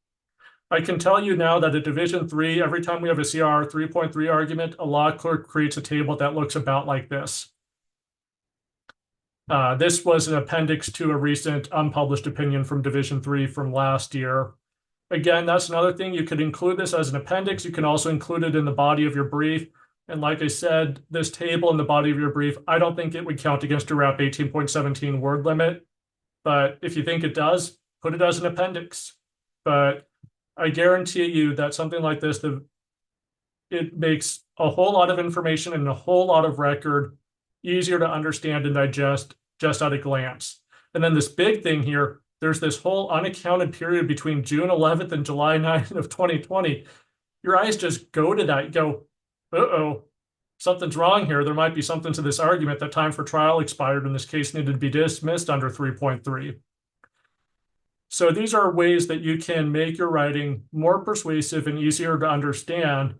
I can tell you now that at Division 3, every time we have a CR 3.3 argument, a law clerk creates a table that looks about like this. This was an appendix to a recent unpublished opinion from Division 3 from last year. Again, that's another thing. You could include this as an appendix. You can also include it in the body of your brief. And like I said, this table in the body of your brief, I don't think it would count against your wrap 18.17 word limit. But if you think it does, put it as an appendix. But I guarantee you that something like this, it makes a whole lot of information and a whole lot of record easier to understand and digest just at a glance. And then this big thing here, there's this whole unaccounted period between June 11th and July 9th of 2020. Your eyes just go to that. You go, uh-oh, something's wrong here. There might be something to this argument that time for trial expired and this case needed to be dismissed under 3.3. So these are ways that you can make your writing more persuasive and easier to understand.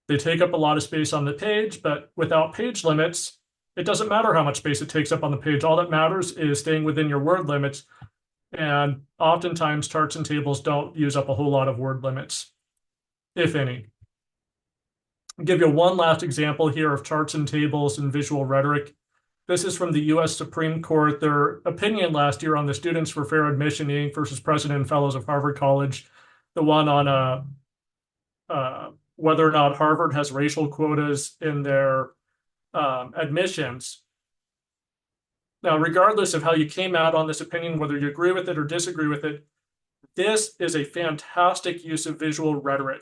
They take up a lot of space on the page, but without page limits, it doesn't matter how much space it takes up on the page. All that matters is staying within your word limits. And oftentimes charts and tables don't use up a whole lot of word limits, if any. I'll give you one last example here of charts and tables and visual rhetoric. This is from the U.S. Supreme Court, their opinion last year on the Students for Fair Admission Inc. versus President and Fellows of Harvard College, the one on whether or not Harvard has racial quotas in their admissions. Now, regardless of how you came out on this opinion, whether you agree with it or disagree with it, this is a fantastic use of visual rhetoric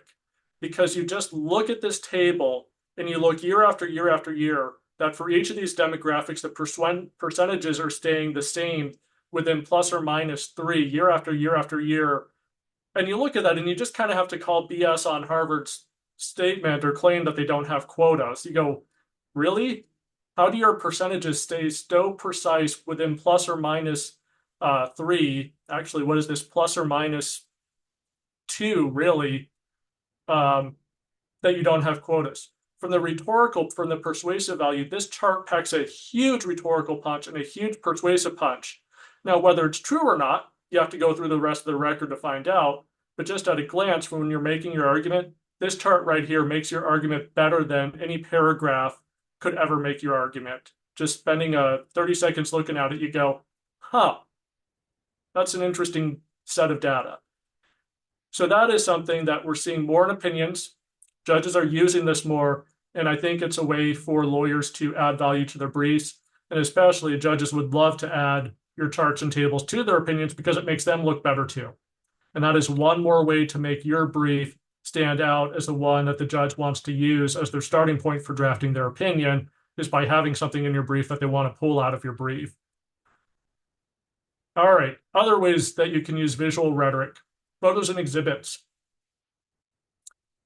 because you just look at this table and you look year after year after year that for each of these demographics, the percentages are staying the same within plus or minus 3 year after year after year. And you look at that and you just kind of have to call BS on Harvard's statement or claim that they don't have quotas. You go, really? How do your percentages stay so precise within plus or minus 3? Actually, what is this? Plus or minus 2, really, that you don't have quotas? From the persuasive value, this chart packs a huge rhetorical punch and a huge persuasive punch. Now, whether it's true or not, you have to go through the rest of the record to find out. But just at a glance, when you're making your argument, this chart right here makes your argument better than any paragraph could ever make your argument. just spending 30 seconds looking at it, you go, huh, that's an interesting set of data. So that is something that we're seeing more in opinions. Judges are using this more, and I think it's a way for lawyers to add value to their briefs. And especially judges would love to add your charts and tables to their opinions because it makes them look better too. And that is one more way to make your brief stand out as the one that the judge wants to use as their starting point for drafting their opinion, is by having something in your brief that they want to pull out of your brief. All right, other ways that you can use visual rhetoric: photos and exhibits.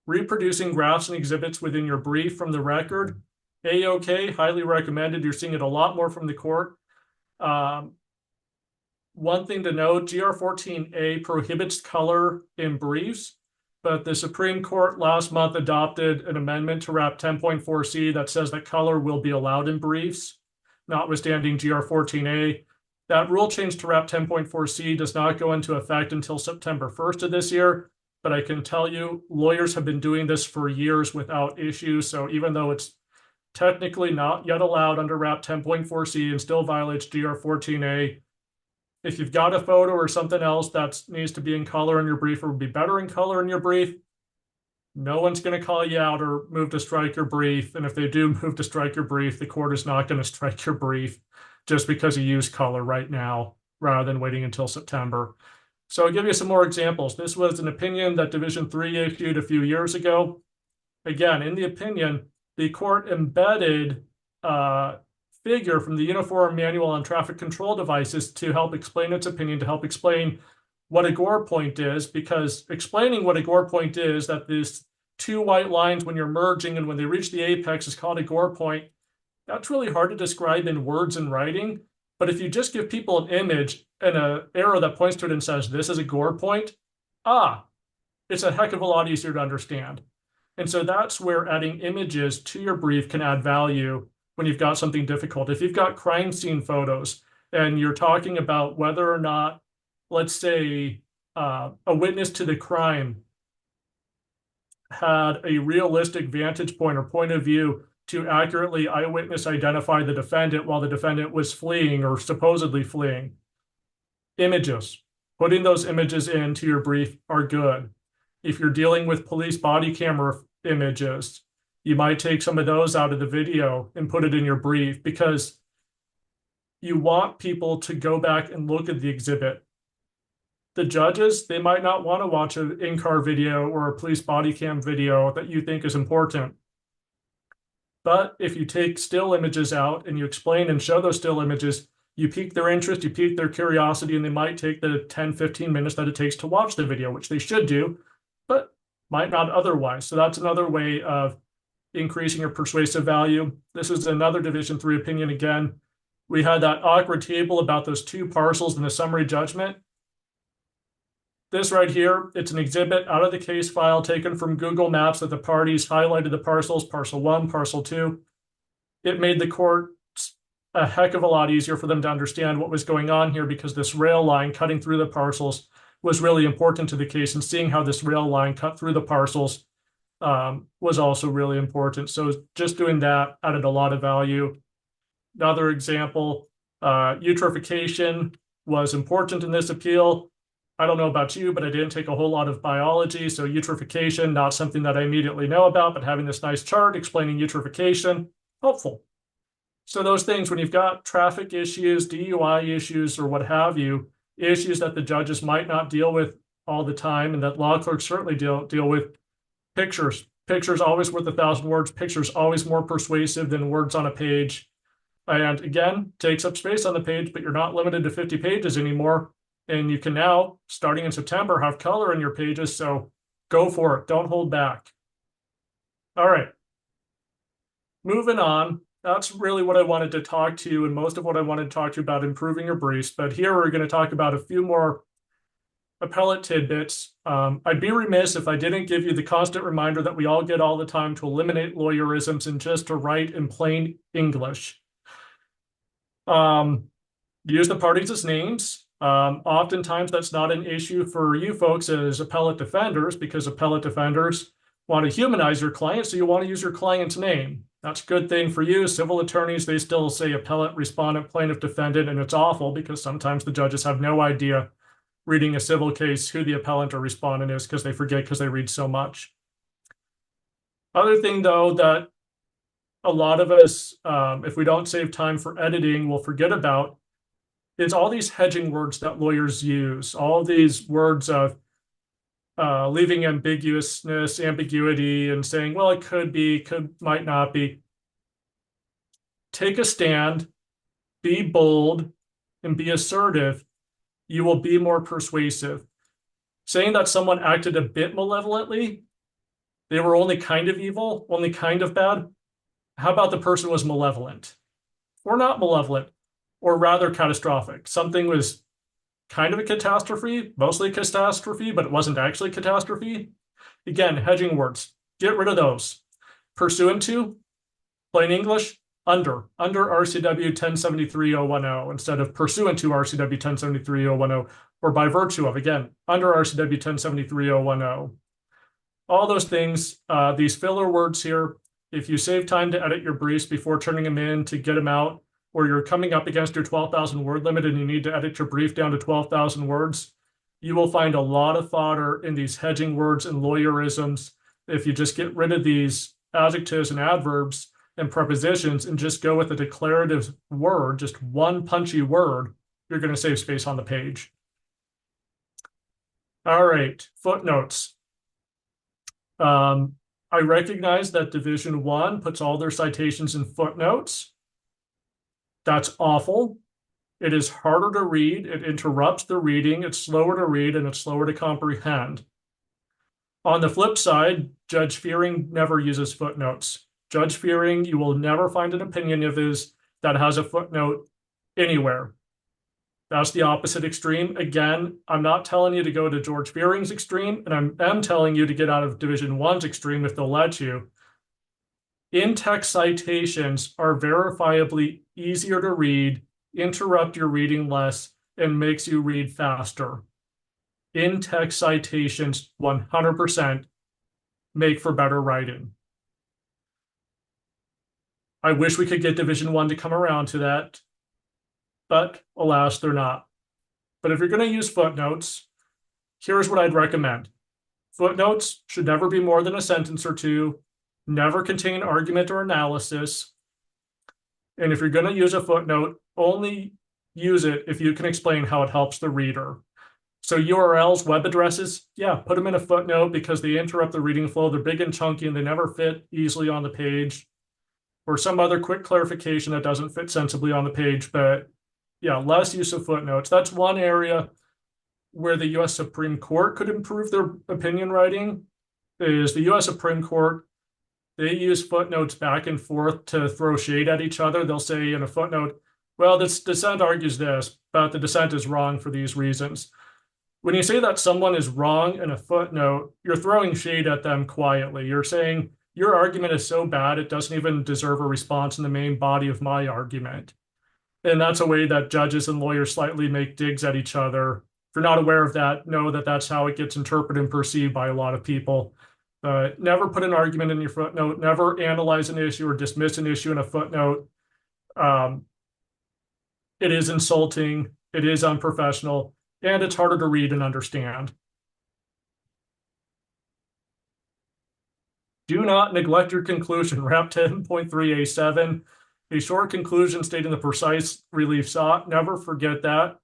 Reproducing graphs and exhibits within your brief from the record, A-OK, highly recommended. You're seeing it a lot more from the court. One thing to note, GR 14A prohibits color in briefs, but the Supreme Court last month adopted an amendment to RAP 10.4C that says that color will be allowed in briefs, notwithstanding GR 14A. That rule change to RAP 10.4C does not go into effect until September 1st of this year, but I can tell you lawyers have been doing this for years without issue. So even though it's technically not yet allowed under RAP 10.4C and still violates GR 14A, if you've got a photo or something else that needs to be in color in your brief or would be better in color in your brief, no one's going to call you out or move to strike your brief. And if they do move to strike your brief, the court is not going to strike your brief just because you use color right now rather than waiting until September. So I'll give you some more examples. This was an opinion that Division III issued a few years ago. Again, in the opinion, the court embedded figure from the Uniform Manual on Traffic Control Devices to help explain its opinion, to help explain what a gore point is, because explaining what a gore point is, that these two white lines when you're merging and when they reach the apex is called a gore point, that's really hard to describe in words and writing. But if you just give people an image and an arrow that points to it and says, this is a gore point, it's a heck of a lot easier to understand. And so that's where adding images to your brief can add value when you've got something difficult. If you've got crime scene photos and you're talking about whether or not, let's say, a witness to the crime had a realistic vantage point or point of view to accurately eyewitness identify the defendant while the defendant was fleeing or supposedly fleeing. Images, putting those images into your brief are good. If you're dealing with police body camera images, you might take some of those out of the video and put it in your brief, because you want people to go back and look at the exhibit. The judges, they might not want to watch an in-car video or a police body cam video that you think is important. But if you take still images out and you explain and show those still images, you pique their interest, you pique their curiosity, and they might take the 10, 15 minutes that it takes to watch the video, which they should do, but might not otherwise. So that's another way of increasing your persuasive value. This is another Division III opinion again. We had that awkward table about those two parcels in the summary judgment. This right here, it's an exhibit out of the case file taken from Google Maps that the parties highlighted the parcels, parcel 1, parcel 2. It made the court a heck of a lot easier for them to understand what was going on here, because this rail line cutting through the parcels was really important to the case, and seeing how this rail line cut through the parcels was also really important. So just doing that added a lot of value. Another example, eutrophication was important in this appeal. I don't know about you, but I didn't take a whole lot of biology, so eutrophication, not something that I immediately know about, but having this nice chart explaining eutrophication, helpful. So those things, when you've got traffic issues, DUI issues, or what have you, issues that the judges might not deal with all the time, and that law clerks certainly deal with, pictures. Pictures always worth 1,000 words. Pictures always more persuasive than words on a page. And again, takes up space on the page, but you're not limited to 50 pages anymore. And you can now, starting in September, have color in your pages. So go for it. Don't hold back. All right. Moving on. That's really what I wanted to talk to you, and most of what I wanted to talk to you about improving your briefs. But here we're going to talk about a few more appellate tidbits. I'd be remiss if I didn't give you the constant reminder that we all get all the time to eliminate lawyerisms and just to write in plain English. Use the parties as names. Oftentimes that's not an issue for you folks as appellate defenders, because appellate defenders want to humanize your client, so you want to use your client's name. That's a good thing for you. Civil attorneys, they still say appellate, respondent, plaintiff, defendant, and it's awful because sometimes the judges have no idea reading a civil case who the appellant or respondent is because they forget because they read so much. Other thing, though, that a lot of us, if we don't save time for editing, will forget about is all these hedging words that lawyers use, all these words of leaving ambiguousness, ambiguity, and saying, well, it could be, might not be. Take a stand, be bold, and be assertive. You will be more persuasive. Saying that someone acted a bit malevolently, they were only kind of evil, only kind of bad. How about the person was malevolent or not malevolent, or rather catastrophic? Something was kind of a catastrophe, mostly a catastrophe, but it wasn't actually a catastrophe. Again, hedging words, get rid of those. Pursuant to, plain English, under RCW 1073.010 instead of pursuant to RCW 1073.010, or by virtue of, again, under RCW 1073.010. All those things, these filler words here, if you save time to edit your briefs before turning them in to get them out, or you're coming up against your 12,000 word limit and you need to edit your brief down to 12,000 words, you will find a lot of fodder in these hedging words and lawyerisms. If you just get rid of these adjectives and adverbs and prepositions and just go with a declarative word, just one punchy word, you're going to save space on the page. All right, footnotes. I recognize that Division I puts all their citations in footnotes. That's awful. It is harder to read. It interrupts the reading. It's slower to read and it's slower to comprehend. On the flip side, Judge Fearing never uses footnotes. Judge Fearing, you will never find an opinion of his that has a footnote anywhere. That's the opposite extreme. Again, I'm not telling you to go to George Fearing's extreme, and I am telling you to get out of Division I's extreme if they'll let you. In-text citations are verifiably easier to read, interrupt your reading less, and makes you read faster. In-text citations 100% make for better writing. I wish we could get Division I to come around to that, but alas, they're not. But if you're going to use footnotes, here's what I'd recommend. Footnotes should never be more than a sentence or two, never contain argument or analysis. And if you're going to use a footnote, only use it if you can explain how it helps the reader. So URLs, web addresses, yeah, put them in a footnote because they interrupt the reading flow. They're big and chunky and they never fit easily on the page. Or some other quick clarification that doesn't fit sensibly on the page. But yeah, less use of footnotes. That's one area where the U.S. Supreme Court could improve their opinion writing, is the U.S. Supreme Court, they use footnotes back and forth to throw shade at each other. They'll say in a footnote, well, this dissent argues this, but the dissent is wrong for these reasons. When you say that someone is wrong in a footnote, you're throwing shade at them quietly. You're saying your argument is so bad, it doesn't even deserve a response in the main body of my argument. And that's a way that judges and lawyers slightly make digs at each other. If you're not aware of that, know that that's how it gets interpreted and perceived by a lot of people. Never put an argument in your footnote. Never analyze an issue or dismiss an issue in a footnote. It is insulting. It is unprofessional. And it's harder to read and understand. Do not neglect your conclusion. Rap 10.3A7. A short conclusion stating the precise relief sought. Never forget that.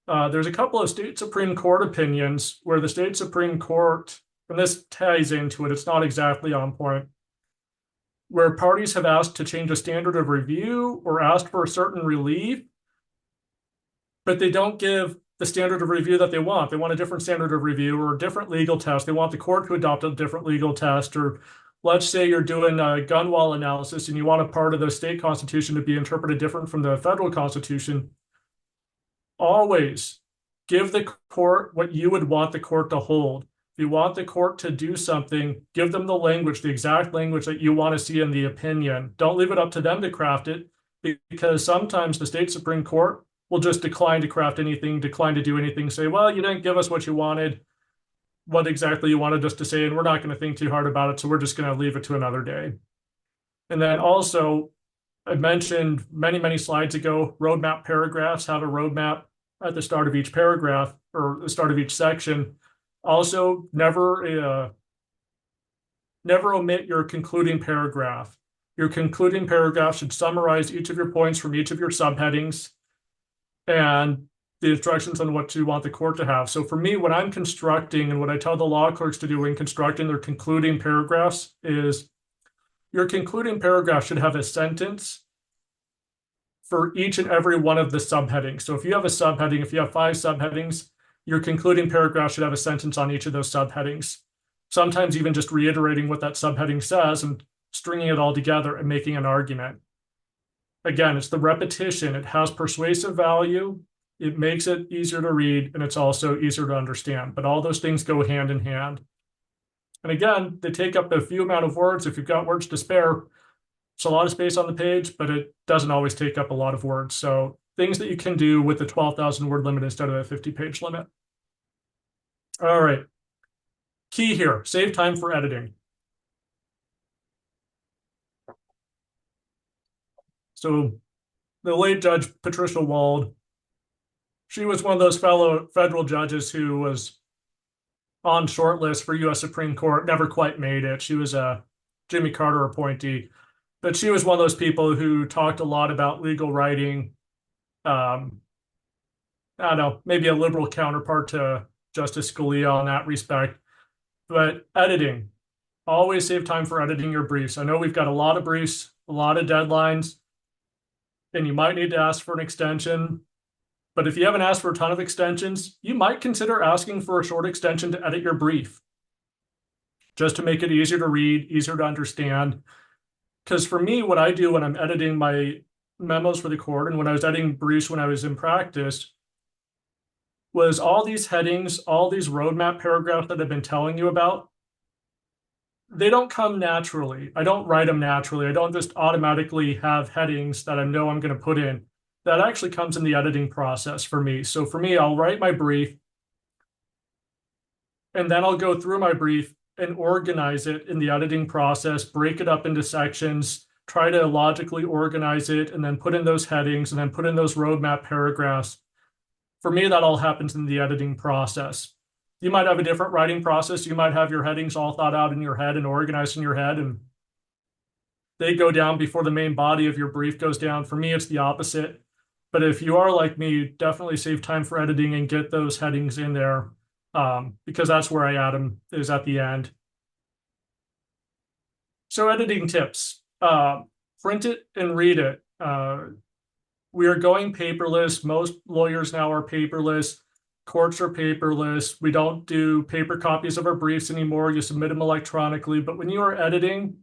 There's a couple of state Supreme Court opinions where the state Supreme Court, and this ties into it, it's not exactly on point, where parties have asked to change a standard of review or asked for a certain relief, but they don't give the standard of review that they want. They want a different standard of review or a different legal test. They want the court to adopt a different legal test. Or let's say you're doing a gun law analysis and you want a part of the state constitution to be interpreted different from the federal constitution. Always give the court what you would want the court to hold. If you want the court to do something, give them the language, the exact language that you want to see in the opinion. Don't leave it up to them to craft it, because sometimes the state Supreme Court will just decline to craft anything, decline to do anything, say, well, you didn't give us what you wanted. what exactly you wanted us to say, and we're not going to think too hard about it, so we're just going to leave it to another day. And then also, I mentioned many slides ago, roadmap paragraphs, have a roadmap at the start of each paragraph or the start of each section. Also, never omit your concluding paragraph. Your concluding paragraph should summarize each of your points from each of your subheadings and the instructions on what you want the court to have. So for me, when I'm constructing and what I tell the law clerks to do when constructing their concluding paragraphs is your concluding paragraph should have a sentence for each and every one of the subheadings. So if you have a subheading, if you have 5 subheadings, your concluding paragraph should have a sentence on each of those subheadings. Sometimes even just reiterating what that subheading says and stringing it all together and making an argument. Again, it's the repetition. It has persuasive value. It makes it easier to read, and it's also easier to understand. But all those things go hand in hand. And again, they take up a few amount of words. If you've got words to spare, it's a lot of space on the page, but it doesn't always take up a lot of words. So things that you can do with the 12,000 word limit instead of a 50-page limit. All right. Key here, save time for editing. So the late Judge Patricia Wald, she was one of those fellow federal judges who was on shortlist for U.S. Supreme Court, never quite made it. She was a Jimmy Carter appointee, but she was one of those people who talked a lot about legal writing. I don't know, maybe a liberal counterpart to Justice Scalia in that respect. But editing, always save time for editing your briefs. I know we've got a lot of briefs, a lot of deadlines, and you might need to ask for an extension. But if you haven't asked for a ton of extensions, you might consider asking for a short extension to edit your brief, just to make it easier to read, easier to understand. Because for me, what I do when I'm editing my memos for the court and when I was editing briefs when I was in practice was all these headings, all these roadmap paragraphs that I've been telling you about, they don't come naturally. I don't write them naturally. I don't just automatically have headings that I know I'm going to put in. That actually comes in the editing process for me. So for me, I'll write my brief, and then I'll go through my brief and organize it in the editing process, break it up into sections, try to logically organize it, and then put in those headings, and then put in those roadmap paragraphs. For me, that all happens in the editing process. You might have a different writing process. You might have your headings all thought out in your head and organized in your head, and they go down before the main body of your brief goes down. For me, it's the opposite. But if you are like me, definitely save time for editing and get those headings in there, because that's where I add them, is at the end. So editing tips, print it and read it. We are going paperless. Most lawyers now are paperless. Courts are paperless. We don't do paper copies of our briefs anymore. You submit them electronically. But when you are editing,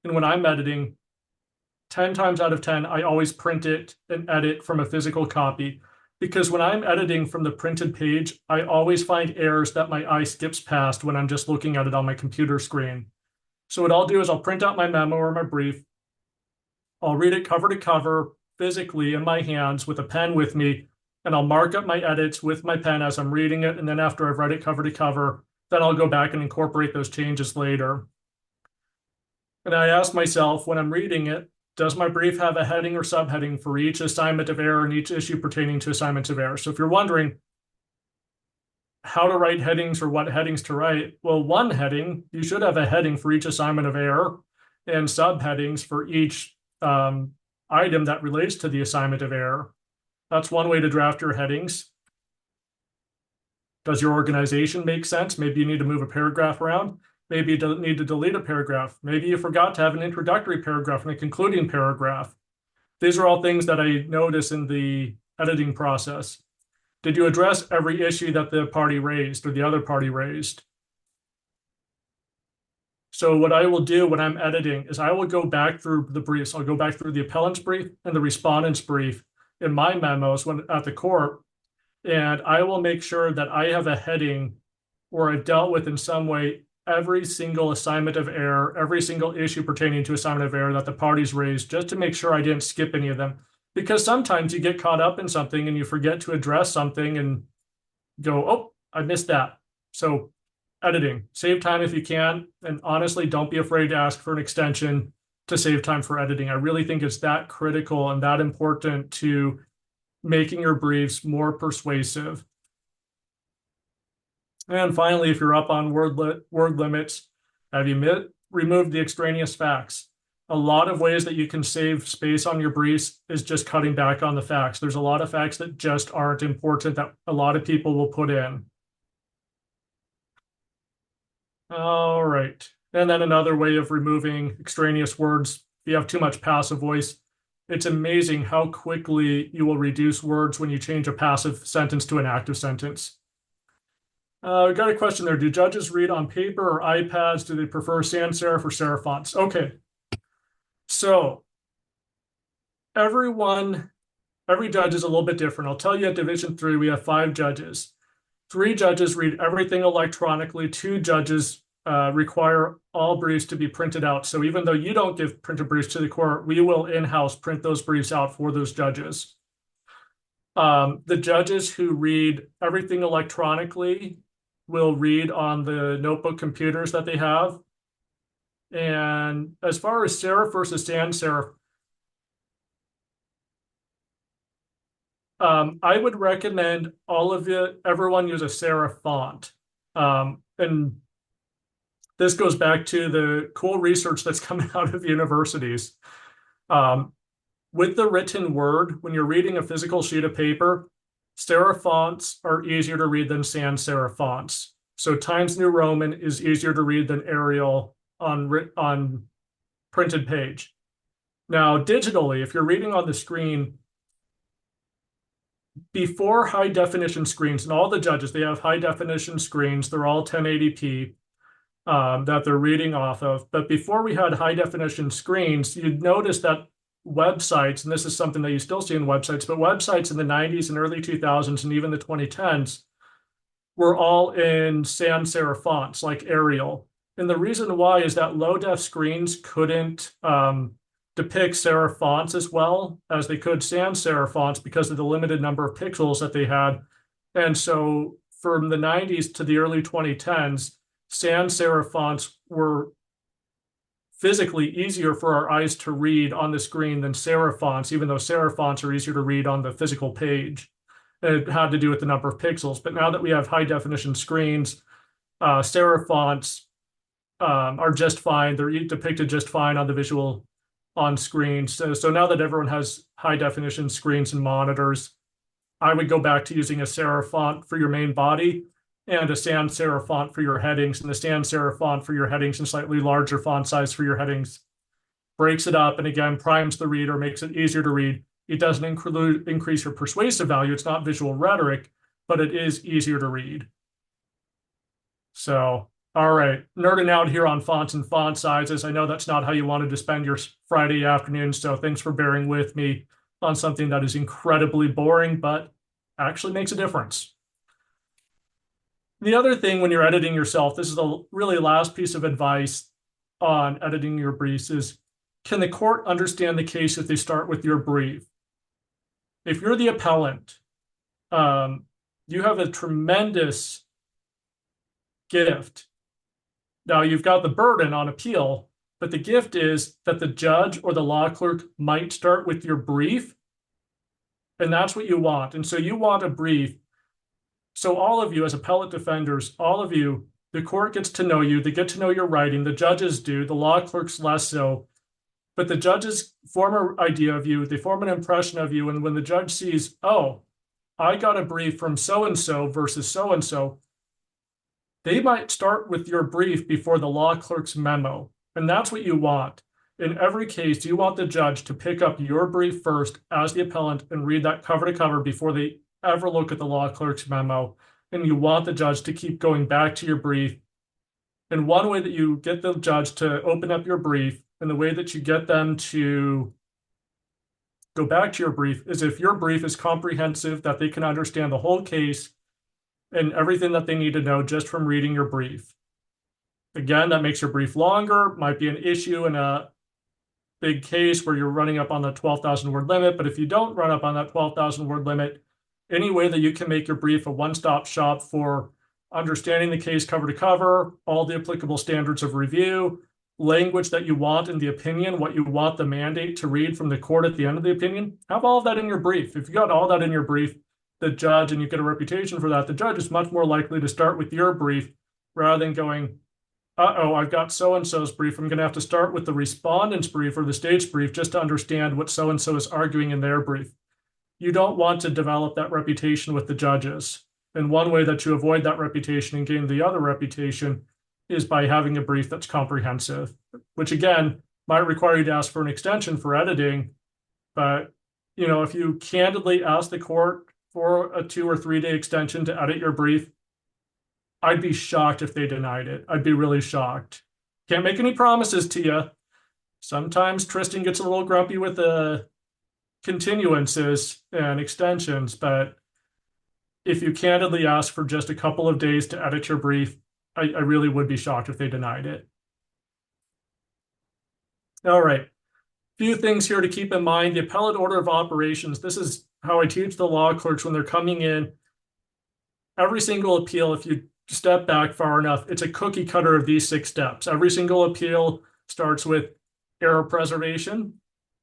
and when I'm editing, 10 times out of 10, I always print it and edit from a physical copy. Because when I'm editing from the printed page, I always find errors that my eye skips past when I'm just looking at it on my computer screen. So what I'll do is I'll print out my memo or my brief. I'll read it cover to cover physically in my hands with a pen with me, and I'll mark up my edits with my pen as I'm reading it. And then after I've read it cover to cover, then I'll go back and incorporate those changes later. And I ask myself when I'm reading it, does my brief have a heading or subheading for each assignment of error and each issue pertaining to assignments of error? So if you're wondering how to write headings or what headings to write, well, one heading, you should have a heading for each assignment of error and subheadings for each item that relates to the assignment of error. That's one way to draft your headings. Does your organization make sense? Maybe you need to move a paragraph around. Maybe you don't need to delete a paragraph. Maybe you forgot to have an introductory paragraph and a concluding paragraph. These are all things that I notice in the editing process. Did you address every issue that the party raised or the other party raised? So what I will do when I'm editing is I will go back through the briefs. I'll go back through the appellant's brief and the respondent's brief in my memos when at the court, and I will make sure that I have a heading or I dealt with in some way every single assignment of error, every single issue pertaining to assignment of error that the parties raised, just to make sure I didn't skip any of them. Because sometimes you get caught up in something and you forget to address something and go, oh, I missed that. So editing. Save time if you can. And honestly, don't be afraid to ask for an extension to save time for editing. I really think it's that critical and that important to making your briefs more persuasive. And finally, if you're up on word limits, have you removed the extraneous facts? A lot of ways that you can save space on your briefs is just cutting back on the facts. There's a lot of facts that just aren't important that a lot of people will put in. All right. And then another way of removing extraneous words, if you have too much passive voice, it's amazing how quickly you will reduce words when you change a passive sentence to an active sentence. We got a question there. Do judges read on paper or iPads? Do they prefer sans serif or serif fonts? Okay. So every judge is a little bit different. I'll tell you at Division 3, we have 5 judges. 3 judges read everything electronically. 2 judges require all briefs to be printed out. So even though you don't give printed briefs to the court, we will in-house print those briefs out for those judges. The judges who read everything electronically will read on the notebook computers that they have. And as far as serif versus sans serif, I would recommend everyone use a serif font. And this goes back to the cool research that's coming out of universities. With the written word, when you're reading a physical sheet of paper, serif fonts are easier to read than sans serif fonts. So Times New Roman is easier to read than Arial on printed page. Now, digitally, if you're reading on the screen, before high definition screens, and all the judges, they have high definition screens, they're all 1080p that they're reading off of. But before we had high definition screens, you'd notice that websites, and this is something that you still see in websites, but websites in the 90s and early 2000s and even the 2010s were all in sans serif fonts like Arial. And the reason why is that low def screens couldn't depict serif fonts as well as they could sans serif fonts because of the limited number of pixels that they had. And so from the 90s to the early 2010s, sans serif fonts were physically easier for our eyes to read on the screen than serif fonts, even though serif fonts are easier to read on the physical page. It had to do with the number of pixels. But now that we have high definition screens, serif fonts are just fine. They're depicted just fine on the visual on screen. So now that everyone has high definition screens and monitors, I would go back to using a serif font for your main body and a sans serif font for your headings, and the sans serif font for your headings and slightly larger font size for your headings. Breaks it up and again primes the reader, makes it easier to read. It doesn't increase your persuasive value. It's not visual rhetoric, but it is easier to read. So, all right, nerding out here on fonts and font sizes. I know that's not how you wanted to spend your Friday afternoon, so thanks for bearing with me on something that is incredibly boring, but actually makes a difference. The other thing when you're editing yourself, this is the really last piece of advice on editing your briefs is, can the court understand the case if they start with your brief? If you're the appellant, you have a tremendous gift. Now you've got the burden on appeal, but the gift is that the judge or the law clerk might start with your brief, and that's what you want. And so you want a brief. So all of you as appellate defenders, all of you, the court gets to know you, they get to know your writing, the judges do, the law clerks less so. But the judges form an idea of you, they form an impression of you, and when the judge sees, oh, I got a brief from so-and-so versus so-and-so, they might start with your brief before the law clerk's memo. And that's what you want. In every case, you want the judge to pick up your brief first as the appellant and read that cover to cover before they ever look at the law clerk's memo. And you want the judge to keep going back to your brief. And one way that you get the judge to open up your brief and the way that you get them to go back to your brief is if your brief is comprehensive, that they can understand the whole case and everything that they need to know just from reading your brief. Again, that makes your brief longer, might be an issue in a big case where you're running up on the 12,000 word limit. But if you don't run up on that 12,000 word limit, any way that you can make your brief a one-stop shop for understanding the case cover to cover, all the applicable standards of review, language that you want in the opinion, what you want the mandate to read from the court at the end of the opinion. Have all of that in your brief. If you got all that in your brief, the judge, and you get a reputation for that, the judge is much more likely to start with your brief rather than going, uh-oh, I've got so-and-so's brief. I'm going to have to start with the respondent's brief or the state's brief just to understand what so-and-so is arguing in their brief. You don't want to develop that reputation with the judges. And one way that you avoid that reputation and gain the other reputation is by having a brief that's comprehensive, which again, might require you to ask for an extension for editing. But, if you candidly ask the court for a 2 or 3 day extension to edit your brief, I'd be shocked if they denied it. I'd be really shocked. Can't make any promises to you. Sometimes Tristan gets a little grumpy with the continuances and extensions, but if you candidly ask for just a couple of days to edit your brief, I really would be shocked if they denied it. All right. Few things here to keep in mind. The appellate order of operations. This is how I teach the law clerks when they're coming in. Every single appeal, if you step back far enough, it's a cookie cutter of these 6 steps. Every single appeal starts with error preservation,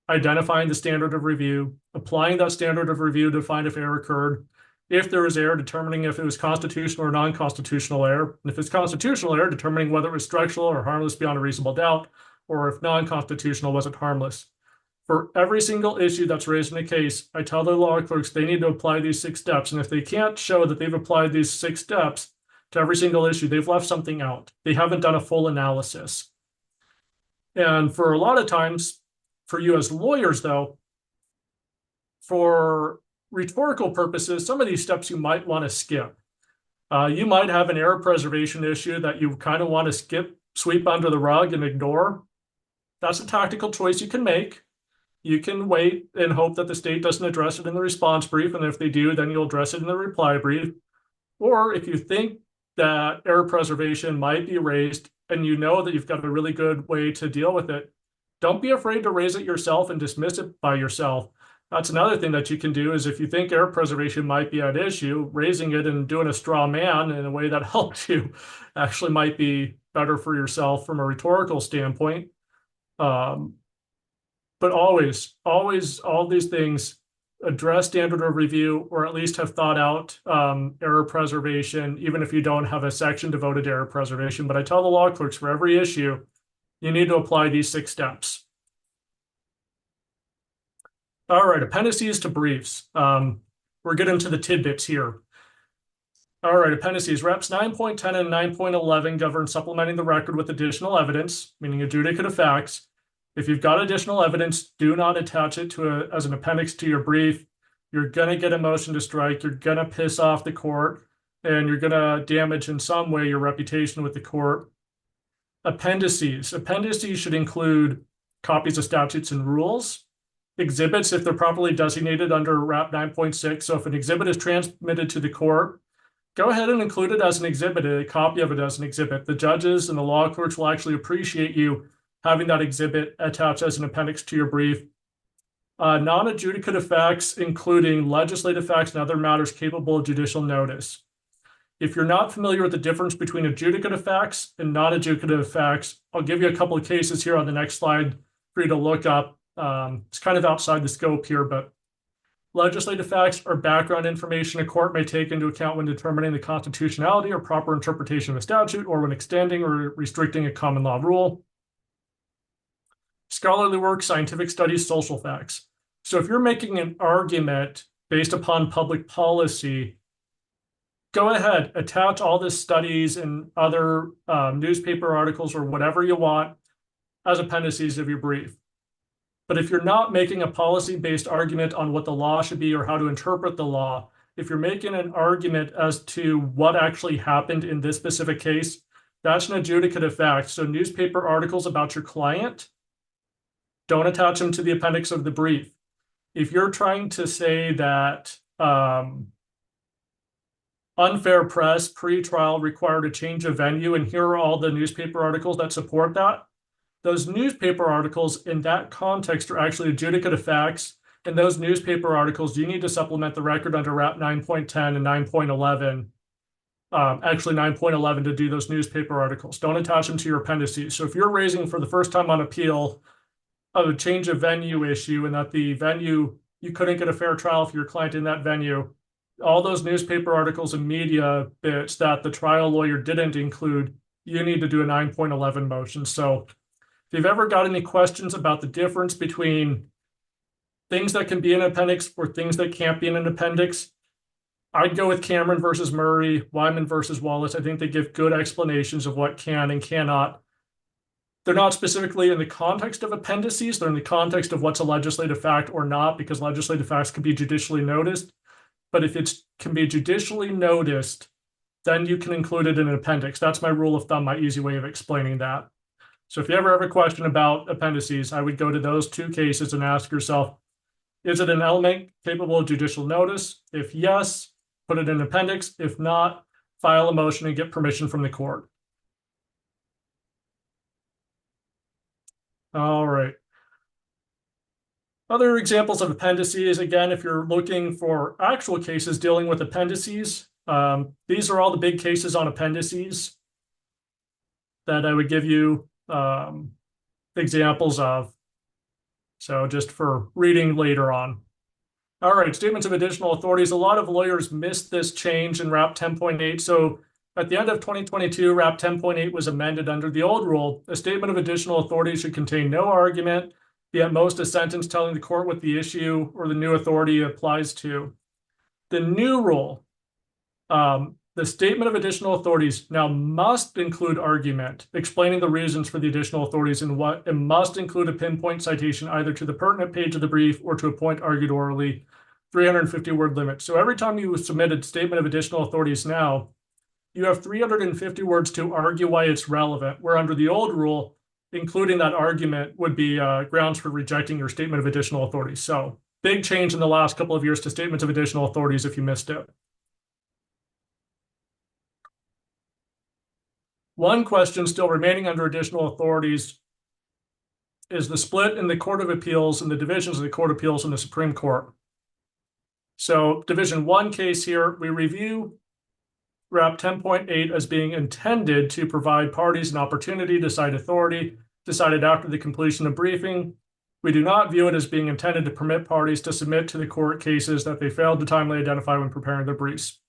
identifying the standard of review, applying that standard of review to find if error occurred. If there was error, determining if it was constitutional or non-constitutional error. And if it's constitutional error, determining whether it was structural or harmless beyond a reasonable doubt, or if non-constitutional, was it harmless. For every single issue that's raised in a case, I tell the law clerks they need to apply these 6 steps. And if they can't show that they've applied these 6 steps to every single issue, they've left something out. They haven't done a full analysis. And for a lot of times, for you as lawyers, though, for rhetorical purposes, some of these steps you might want to skip. You might have an error preservation issue that you kind of want to sweep under the rug and ignore. That's a tactical choice you can make. You can wait and hope that the state doesn't address it in the response brief, and if they do, then you'll address it in the reply brief. Or if you think that error preservation might be raised and you know that you've got a really good way to deal with it, don't be afraid to raise it yourself and dismiss it by yourself. That's another thing that you can do is if you think error preservation might be at issue, raising it and doing a straw man in a way that helps you actually might be better for yourself from a rhetorical standpoint. But always, all these things address standard of review or at least have thought out error preservation, even if you don't have a section devoted to error preservation. But I tell the law clerks for every issue, you need to apply these 6 steps. All right, appendices to briefs. We're getting to the tidbits here. All right, appendices. Reps 9.10 and 9.11 govern supplementing the record with additional evidence, meaning adjudicative facts. If you've got additional evidence, do not attach it as an appendix to your brief. You're going to get a motion to strike. You're going to piss off the court, and you're going to damage in some way your reputation with the court. Appendices. Appendices should include copies of statutes and rules. Exhibits, if they're properly designated under RAP 9.6. So if an exhibit is transmitted to the court, go ahead and include it as an exhibit, a copy of it as an exhibit. The judges and the law clerks will actually appreciate you having that exhibit attached as an appendix to your brief. Non-adjudicative facts, including legislative facts and other matters capable of judicial notice. If you're not familiar with the difference between adjudicative facts and non-adjudicative facts, I'll give you a couple of cases here on the next slide for you to look up. It's kind of outside the scope here, but legislative facts are background information a court may take into account when determining the constitutionality or proper interpretation of a statute or when extending or restricting a common law rule. Scholarly work, scientific studies, social facts. So if you're making an argument based upon public policy, go ahead, attach all the studies and other newspaper articles or whatever you want as appendices of your brief. But if you're not making a policy-based argument on what the law should be or how to interpret the law, if you're making an argument as to what actually happened in this specific case, that's an adjudicative fact. So newspaper articles about your client, don't attach them to the appendix of the brief. If you're trying to say that unfair press pre-trial required a change of venue, and here are all the newspaper articles that support that, those newspaper articles in that context are actually adjudicative facts. And those newspaper articles, you need to supplement the record under RAP 9.10 and 9.11 actually 9.11 to do those newspaper articles. Don't attach them to your appendices. So if you're raising for the first time on appeal a change of venue issue and that the venue, you couldn't get a fair trial for your client in that venue, all those newspaper articles and media bits that the trial lawyer didn't include, you need to do a 9.11 motion. So if you've ever got any questions about the difference between things that can be in an appendix or things that can't be in an appendix, I'd go with Cameron versus Murray, Wyman versus Wallace. I think they give good explanations of what can and cannot. They're not specifically in the context of appendices. They're in the context of what's a legislative fact or not, because legislative facts can be judicially noticed. But if it can be judicially noticed, then you can include it in an appendix. That's my rule of thumb, my easy way of explaining that. So if you ever have a question about appendices, I would go to those two cases and ask yourself, is it an element capable of judicial notice? If yes, put it in an appendix. If not, file a motion and get permission from the court. All right. Other examples of appendices, again, if you're looking for actual cases dealing with appendices, these are all the big cases on appendices that I would give you examples of. So just for reading later on. All right, statements of additional authorities. A lot of lawyers missed this change in RAP 10.8. So at the end of 2022, RAP 10.8 was amended under the old rule. A statement of additional authority should contain no argument, be at most a sentence telling the court what the issue or the new authority applies to. The new rule, the statement of additional authorities now must include argument, explaining the reasons for the additional authorities and what it must include a pinpoint citation either to the pertinent page of the brief or to a point argued orally, 350 word limit. So every time you submit a statement of additional authorities now, you have 350 words to argue why it's relevant, where under the old rule, including that argument would be grounds for rejecting your statement of additional authorities. So big change in the last couple of years to statements of additional authorities if you missed it. One question still remaining under additional authorities is the split in the Court of Appeals and the divisions of the Court of Appeals and the Supreme Court. So Division 1 case here, we review RAP 10.8 as being intended to provide parties an opportunity to cite authority decided after the completion of briefing. We do not view it as being intended to permit parties to submit to the court cases that they failed to timely identify when preparing their briefs.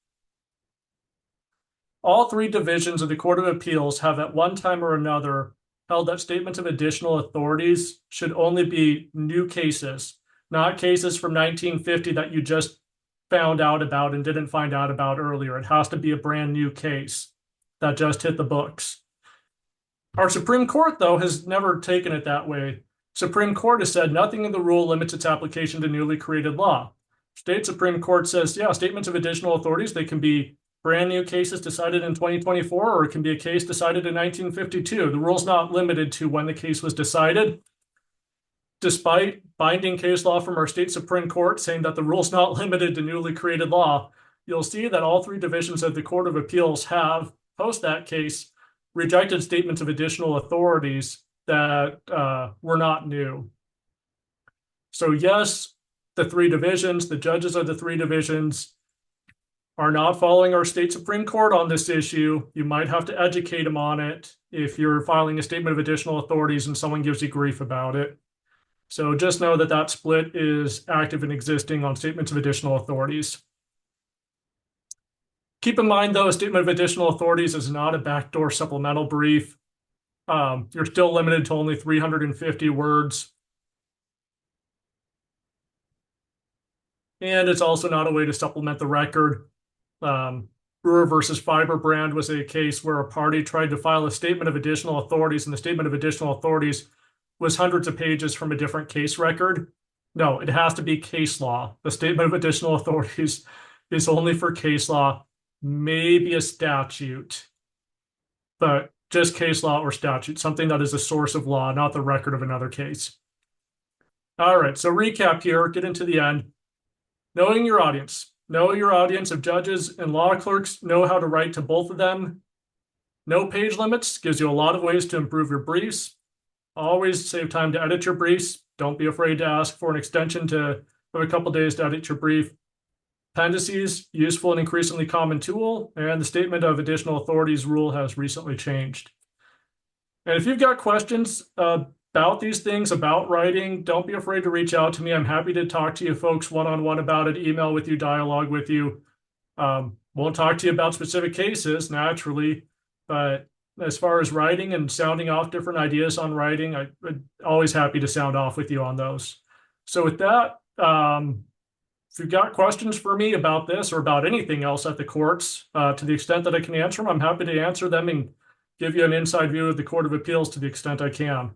All three divisions of the Court of Appeals have at one time or another held that statements of additional authorities should only be new cases, not cases from 1950 that you just found out about and didn't find out about earlier. It has to be a brand new case that just hit the books. Our Supreme Court, though, has never taken it that way. Supreme Court has said nothing in the rule limits its application to newly created law. State Supreme Court says, yeah, statements of additional authorities, they can be brand new cases decided in 2024, or it can be a case decided in 1952. The rule's not limited to when the case was decided. Despite binding case law from our state Supreme Court saying that the rule's not limited to newly created law, you'll see that all three divisions of the Court of Appeals have, post that case, rejected statements of additional authorities that were not new. So yes, the three divisions, the judges of the three divisions are not following our state Supreme Court on this issue. You might have to educate them on it if you're filing a statement of additional authorities and someone gives you grief about it. So just know that that split is active and existing on statements of additional authorities. Keep in mind, though, a statement of additional authorities is not a backdoor supplemental brief. You're still limited to only 350 words. And it's also not a way to supplement the record. Brewer versus Fiberbrand was a case where a party tried to file a statement of additional authorities, and the statement of additional authorities was hundreds of pages from a different case record. No, it has to be case law. The statement of additional authorities is only for case law, maybe a statute, but just case law or statute, something that is a source of law, not the record of another case. All right, so recap here, get into the end. Knowing your audience. Know your audience of judges and law clerks. Know how to write to both of them. No page limits gives you a lot of ways to improve your briefs. Always save time to edit your briefs. Don't be afraid to ask for an extension to have a couple days to edit your brief. Appendices, useful and increasingly common tool, and the statement of additional authorities rule has recently changed. And if you've got questions about these things, about writing, don't be afraid to reach out to me. I'm happy to talk to you folks one-on-one about it, email with you, dialogue with you. Won't talk to you about specific cases, naturally, but as far as writing and sounding off different ideas on writing, I'm always happy to sound off with you on those. So with that, if you've got questions for me about this or about anything else at the courts, to the extent that I can answer them, I'm happy to answer them and give you an inside view of the Court of Appeals to the extent I can.